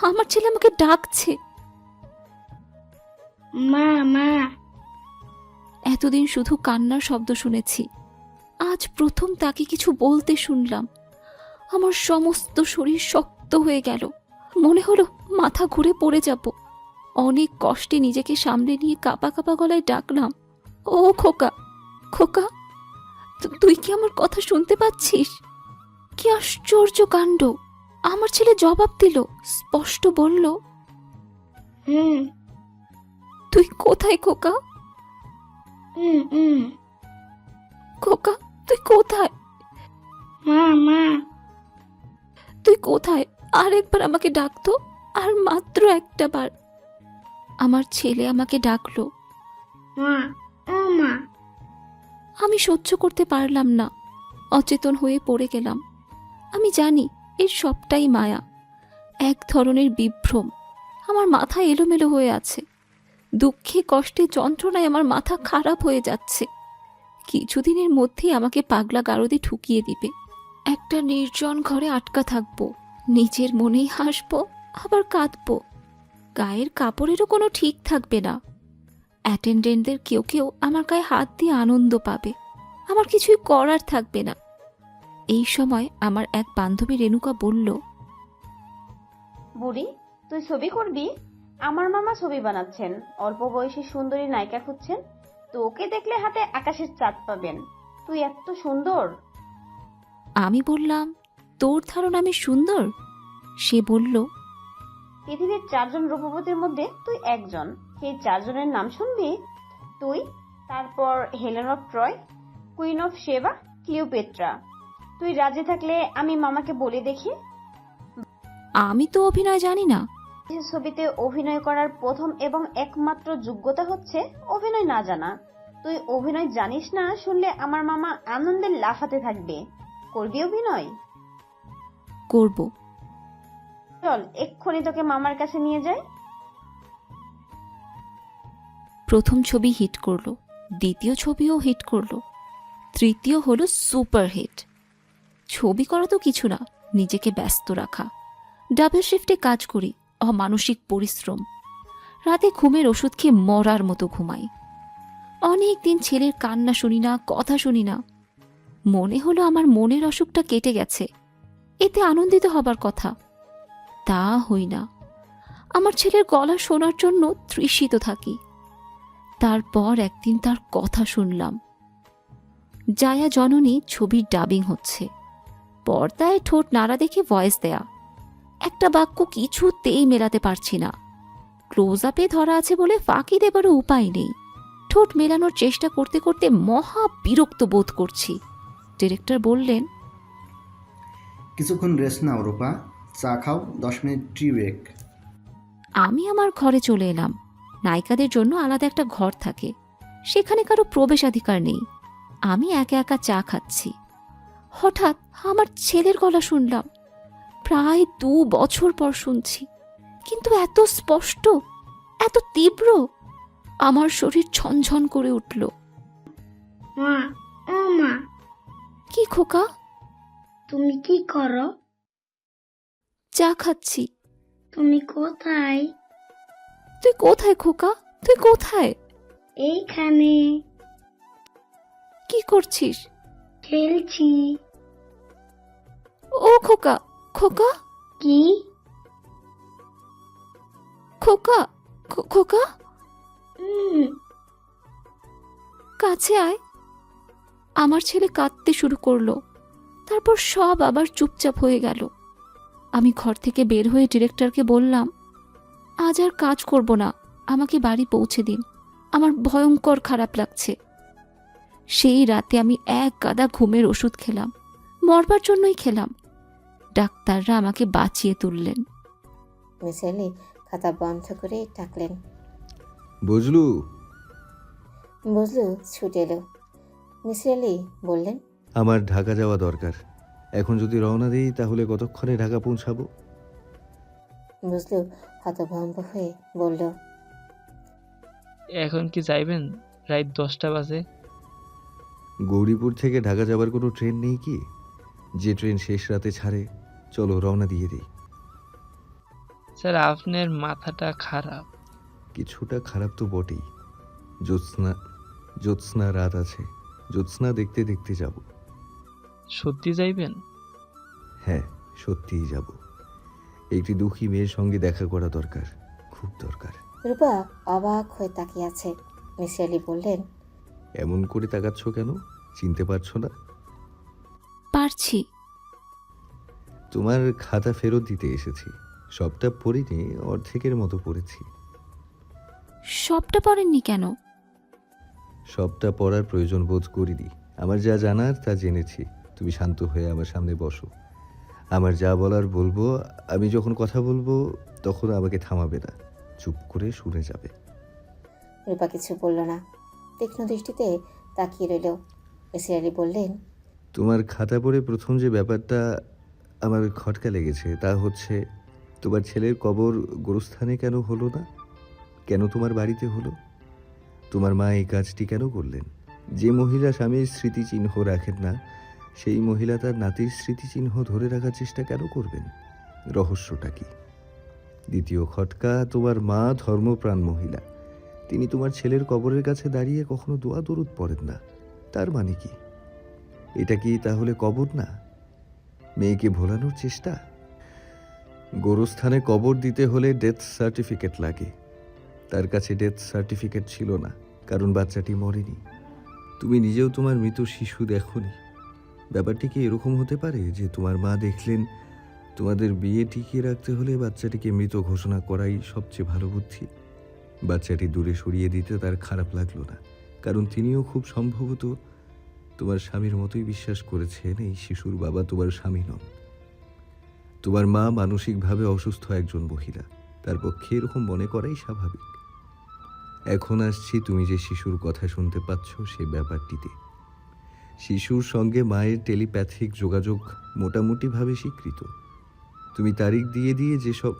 আমার ছেলে আমাকে ডাকছে,
মা মা।
এতদিন শুধু কান্নার শব্দ শুনেছি, আজ প্রথম তাকে কিছু বলতে শুনলাম। আমার সমস্ত শরীর শক্ত হয়ে গেল, মনে হলো মাথা ঘুরে পড়ে যাব। অনেক কষ্টে নিজেকে সামলে নিয়ে কাঁপা কাঁপা গলায় ডাকলাম, ও খোকা, খোকা, তুই কি আমার কথা শুনতে পাচ্ছিস? কি আশ্চর্য কাণ্ড! আমার ছেলে জবাব দিল, স্পষ্ট বলল,
হুম
তুই কোথায় খোকা?
হুম হুম।
খোকা, তুই কোথায়?
মা মা।
তুই কোথায়? আরেকবার আমাকে ডাকতো, আর মাত্র একটা বার। আমার ছেলে আমাকে ডাকলো,
মা ও মা।
আমি সহ্য করতে পারলাম না, অচেতন হয়ে পড়ে গেলাম। আমি জানি এর সবটাই মায়া, এক ধরনের বিভ্রম। আমার মাথা এলোমেলো হয়ে আছে, দুঃখে কষ্টে যন্ত্রণায় আমার মাথা খারাপ হয়ে যাচ্ছে। কিছুদিনের মধ্যেই আমাকে পাগলা গারদে ঠুকিয়ে দিবে। একটা নির্জন ঘরে আটকা থাকবো, নিজের মনেই হাসবো আবার কাঁদবো। গায়ের কাপড়েরও কোনো ঠিক থাকবে না। অ্যাটেন্ডেন্টদের কেউ কেউ আমার গায়ে হাত দিয়ে আনন্দ পাবে, আমার কিছুই করার থাকবে না। এই সময় আমার এক বান্ধবী রেণুকা বলল,
বুড়ি, তুই ছবি করবি? আমার মামা ছবি বানাচ্ছেন, অল্প বয়সী সুন্দরী নায়িকা খুঁজছেন। তোকে দেখলে হাতে আকাশের চাঁদ পাবেন, তুই এত সুন্দর।
আমি বললাম, তোর ধারণা আমি সুন্দর? সে বলল,
পৃথিবীর 4 জন রূপবতীর মধ্যে তুই একজন। সেই 4 জনের নাম শুনবি? তুই, তারপর Helen of Troy, queen of সেবা, ক্লিওপেট্রা। তুই রাজি থাকলে আমি মামাকে বলে দেখি।
আমি তো অভিনয় জানি না।
ছবিতে অভিনয় করার প্রথম এবং একমাত্র যোগ্যতা হচ্ছে অভিনয় না জানা। তুই অভিনয় জানিস না শুনলে আমার মামা আনন্দে লাফাতে থাকবে। করবি অভিনয়?
করব।
চল এক্ষুনি তোকে মামার কাছে নিয়ে যাই।
প্রথম ছবি হিট করলো, দ্বিতীয় ছবিও হিট করলো, তৃতীয় হলো সুপার হিট। ছবি করা তো কিছু না, নিজেকে ব্যস্ত রাখা। ডাবল শিফটে কাজ করি, অমানসিক পরিশ্রম। রাতে ঘুমের ওষুধ খেয়ে মরার মতো ঘুমাই। অনেক দিন ছেলের কান্না শুনি না, কথা শুনি না। মনে হলো আমার মনের অসুখটা কেটে গেছে, এতে আনন্দিত হবার কথা। তা হই না, আমার ছেলের গলা শোনার জন্য তৃষিত থাকি। তারপর একদিন তার কথা শুনলাম। জায়া জননী ছবির ডাবিং হচ্ছে, পর্দায় ঠোঁট নাড়া দেখে ভয়েস দেয়া। একটা বাক্য কিছুতেই মেলাতে পারছি না। ক্লোজ আপে ধরা আছে বলে ফাঁকি দেবারও উপায় নেই। ঠোঁট মেলানোর চেষ্টা করতে করতে মহা বিরক্ত বোধ করছি। ডিরেক্টর বললেন,
কিছুক্ষণ রেস্ট নাও রূপা, চা খাও, 10 মিনিট টি ব্রেক।
আমি আমার ঘরে চলে এলাম। নায়িকাদের জন্য আলাদা একটা ঘর থাকে, সেখানে কারো প্রবেশাধিকার নেই। আমি একা একা চা খাচ্ছি। হঠাৎ আমার ছেলের গলা শুনলাম। প্রায় 2 বছর পর শুনছি, কিন্তু এত স্পষ্ট, এত তীব্র। আমার শরীর ঝনঝন করে উঠল।
মা, ও মা,
কি খোকা?
তুমি কি করো?
চা খাচ্ছি।
তুমি কোথায়?
তুই কোথায় খোকা? তুই কোথায়?
এইখানে
কি করছিস?
খেলছি।
ও খোকা, খোকা,
কি?
খোকা, খোকা,
হুম,
কাছে আয়। আমার ছেলে কাঁদতে শুরু করলো। তারপর সব আবার চুপচাপ হয়ে গেল। আমি ঘর থেকে বের হয়ে ডিরেক্টরকে বললাম, আজ আর কাজ করব না, আমাকে বাড়ি পৌঁছে দিন, আমার ভয়ঙ্কর খারাপ লাগছে। সেই রাতে আমি এক গাদা ঘুমের ওষুধ খেলাম, মরবার জন্যই খেলাম। ডাক্তাররা আমাকে বাঁচিয়ে তুললেন।
মিসেস এলি খাতা বন্ধ করে ডাকলেন।
বুঝলু?
বুঝলু ছুটে এলো। মিসেস এলি বললেন,
আমার ঢাকা যাওয়া দরকার। এখন যদি রওনা দিই তাহলে কতক্ষণে ঢাকা পৌঁছাবো?
বুঝলু হতভম্ব হয়ে বলল,
এখন কি যাইবেন? রাত 10টা বাজে।
গৌরীপুর থেকে ঢাকা যাবার কোনো ট্রেন নেই কি? যে ট্রেন শেষ রাতে ছাড়ে, চলো রওনা দিয়ে দিই।
স্যার আপনার মাথাটা খারাপ।
কিছুটা খারাপ তো বটেই। জ্যোৎস্না রাত আছে, জ্যোৎস্না দেখতে দেখতে যাব।
সত্যি যাইবেন?
হ্যাঁ, সত্যিই যাব। একটি দুঃখী মেয়ের সঙ্গে দেখা করা দরকার, খুব দরকার।
রূপা অবাক হয়ে তাকিয়ে আছে। মিসেস এলি বললেন,
এমন করে তাকাচ্ছ কেন? চিনতে পারছো না?
পারছি।
তোমার খাতা ফেরত দিতে এসেছি। সবটা পড়িনি, অর্ধেকের মতো পড়েছি।
সবটা পড়েননি কেন?
সবটা পড়ার প্রয়োজন বোধ করিনি। আমার যা জানার তা জেনেছি। তুমি শান্ত হয়ে আমার সামনে বসো। আমার যা বলার বলবো। আমি যখন কথা বলবো তখন আমাকে থামাবে না, চুপ করে শুনে যাবে।
রূপা কিছু বলল না, তীক্ষ্ণ দৃষ্টিতে তাকিয়ে রইল। মিসেস এলি বললেন,
তোমার খাতা পড়ে প্রথম যে ব্যাপারটা আমার খটকা লেগেছে তা হচ্ছে, তোমার ছেলের কবর গোরস্থানে কেন হলো না? কেন তোমার বাড়িতে হলো? তোমার মা এই কাজটি কেন করলেন? যে মহিলা স্বামীর স্মৃতিচিহ্ন রাখেন না, সেই মহিলা তার নাতির স্মৃতিচিহ্ন ধরে রাখার চেষ্টা কেন করবেন? রহস্যটা কি? দ্বিতীয় খটকা, তোমার মা ধর্মপ্রাণ মহিলা। তিনি তোমার ছেলের কবরের কাছে দাঁড়িয়ে কখনো দোয়া দরুদ পড়েন না। তার মানে কি? এটা কি তাহলে কবর না? মেয়েকে ভোলানোর চেষ্টা? গোরস্থানে কবর দিতে হলে ডেথ সার্টিফিকেট লাগে। তার কাছে ডেথ সার্টিফিকেট ছিল না, কারণ বাচ্চাটি মরেনি। তুমি নিজেও তোমার মৃত শিশু দেখোনি। ব্যাপারটি কি এরকম হতে পারে যে তোমার মা দেখলেন তোমাদের বিয়ে টিকিয়ে রাখতে হলে বাচ্চাটিকে মৃত ঘোষণা করাই সবচেয়ে ভালো বুদ্ধি? বাচ্চাটি দূরে সরিয়ে দিতে তার খারাপ লাগলো না, কারণ তিনিও খুব সম্ভবত তোমার স্বামীর মতোই বিশ্বাস করেছেন এই শিশুর বাবা তোমার স্বামী নন। তোমার মা মানসিকভাবে অসুস্থ একজন মহিলা, তার পক্ষে এরকম মনে করাই স্বাভাবিক। এখন আসছি তুমি যে শিশুর কথা শুনতে পাচ্ছ সে ব্যাপারটিতে। শিশুর সঙ্গে মায়ের টেলিপ্যাথিক যোগাযোগ মোটামুটিভাবে স্বীকৃত। তুমি তারিখ দিয়ে দিয়ে যেসব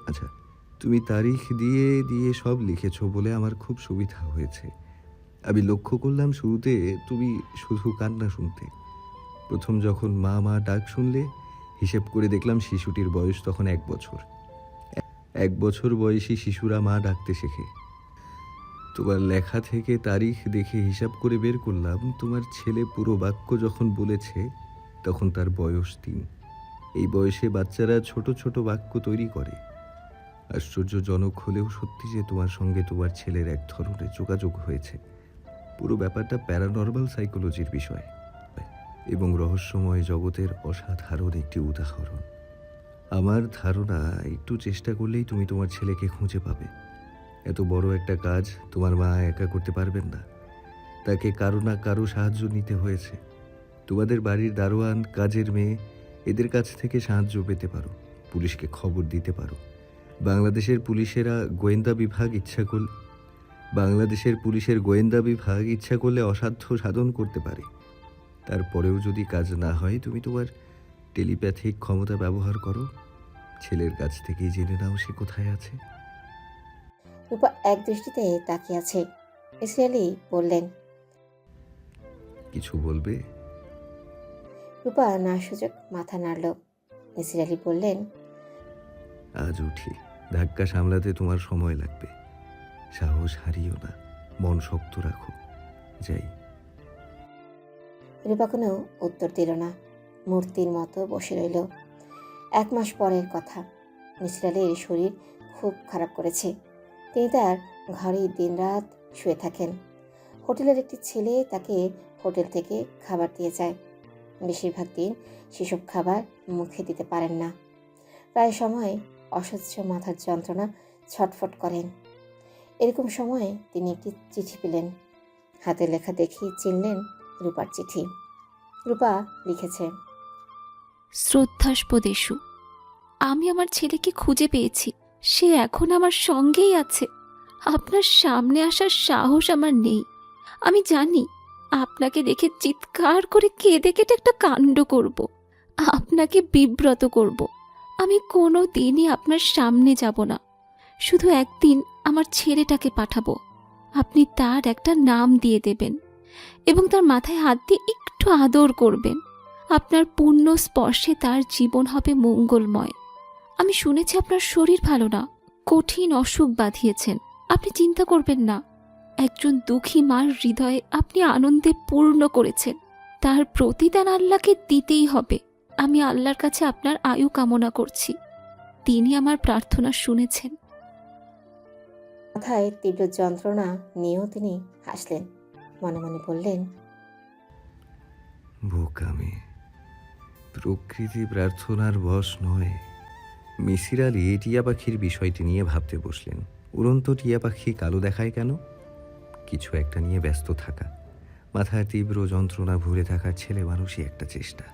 তুমি তারিখ দিয়ে দিয়ে সব লিখেছো বলে আমার খুব সুবিধা হয়েছে। আমি লক্ষ্য করলাম শুরুতে তুমি শুধু কান্না শুনতে। প্রথম যখন মা মা ডাক শুনলে, হিসেব করে দেখলাম শিশুটির বয়স তখন 1 বছর। 1 বছর বয়সী শিশুরা মা ডাকতে শেখে। তোমার লেখা থেকে তারিখ দেখে হিসাব করে বের করলাম তোমার ছেলে পুরো বাক্য যখন বলেছে তখন তার বয়স 3। এই বয়সে বাচ্চারা ছোট ছোট বাক্য তৈরি করে। আশ্চর্যজনক হলেও সত্যি যে তোমার সঙ্গে তোমার ছেলের এক ধরনের যোগাযোগ হয়েছে। পুরো ব্যাপারটা প্যারানর্মাল সাইকোলজির বিষয় এবং রহস্যময় জগতের অসাধারণ একটি উদাহরণ। আমার ধারণা একটু চেষ্টা করলেই তুমি তোমার ছেলেকে খুঁজে পাবে। এত বড় একটা কাজ তোমার মা একা করতে পারবেন না, তাকে কারো না কারো সাহায্য নিতে হয়েছে। তোমাদের বাড়ির দারোয়ান, কাজের মেয়ে, এদের কাছ থেকে সাহায্য পেতে পারো, পুলিশকে খবর দিতে পারো। বাংলাদেশের পুলিশের গোয়েন্দা বিভাগ ইচ্ছা করলে অসাধ্য সাধন করতে পারে। তারপরেও যদি কাজ না হয়, তুমি তোমার টেলিপ্যাথিক ক্ষমতা ব্যবহার করো, ছেলের কাছ থেকেই জেনে নাও সে কোথায় আছে।
রূপা এক দৃষ্টিতে তাকিয়ে আছে। মিসির আলি বললেন,
কিছু বলবে?
রূপা না সূচক মাথা নাড়ল। মিসির আলি বললেন,
আজ উঠি, ধাক্কা সামলাতে তোমার সময় লাগবে। সাহস হারিও না, মন শক্ত রাখো। যাই।
রূপা কোনো উত্তর দিল না, মূর্তির মতো বসে রইল। 1 মাস পরের কথা। মিসির আলির শরীর খুব খারাপ করেছে। তিনি তার ঘরেই দিনরাত শুয়ে থাকেন। হোটেলের একটি ছেলে তাকে হোটেল থেকে খাবার দিয়ে যায়। বেশিরভাগ দিন সেসব খাবার মুখে দিতে পারেন না। প্রায় সময় অসহ্য মাথার যন্ত্রণা ছটফট করেন। এরকম সময়ে তিনি একটি চিঠি পেলেন। হাতে লেখা দেখেই চিনলেন রূপার চিঠি। রূপা লিখেছে,
শ্রদ্ধাস্পদ এসু, আমি আমার ছেলেকে খুঁজে পেয়েছি। সে এখন আমার সঙ্গেই আছে। আপনার সামনে আসার সাহস আমার নেই। আমি জানি আপনাকে দেখে চিৎকার করে কেঁদে কেটে একটা কাণ্ড করব, আপনাকে বিব্রত করব। আমি কোনো দিনই আপনার সামনে যাব না। শুধু একদিন আমার ছেলেটাকে পাঠাবো। আপনি তার একটা নাম দিয়ে দেবেন এবং তার মাথায় হাত দিয়ে একটু আদর করবেন। আপনার পূর্ণ স্পর্শে তার জীবন হবে মঙ্গলময়। আমি শুনেছি আপনার শরীর ভালো না, কঠিন অসুখ বাঁধিয়েছেন। আপনি চিন্তা করবেন না। একজন দুঃখী মার হৃদয়ে আপনি আনন্দে পূর্ণ করেছেন। তার প্রতিদান আল্লাহকে দিতেই হবে। আমি আল্লাহর কাছে আপনার আয়ু কামনা করছি। তিনি আমার প্রার্থনা শুনেছেন।
মাথায় তীব্র যন্ত্রণা নিয়েও তিনি হাসলেন। মনে মনে বললেন,
বোকামে, প্রকৃতি প্রার্থনার বশ নয়। মিসির আলি টিয়া পাখির বিষয়টি নিয়ে ভাবতে বসলেন। উড়ন্ত টিয়া পাখি কালো দেখায় কেন? কিছু একটা নিয়ে ব্যস্ত থাকা, মাথায় তীব্র যন্ত্রণা ভরে থাকার ছেলে মানুষই একটা চেষ্টা।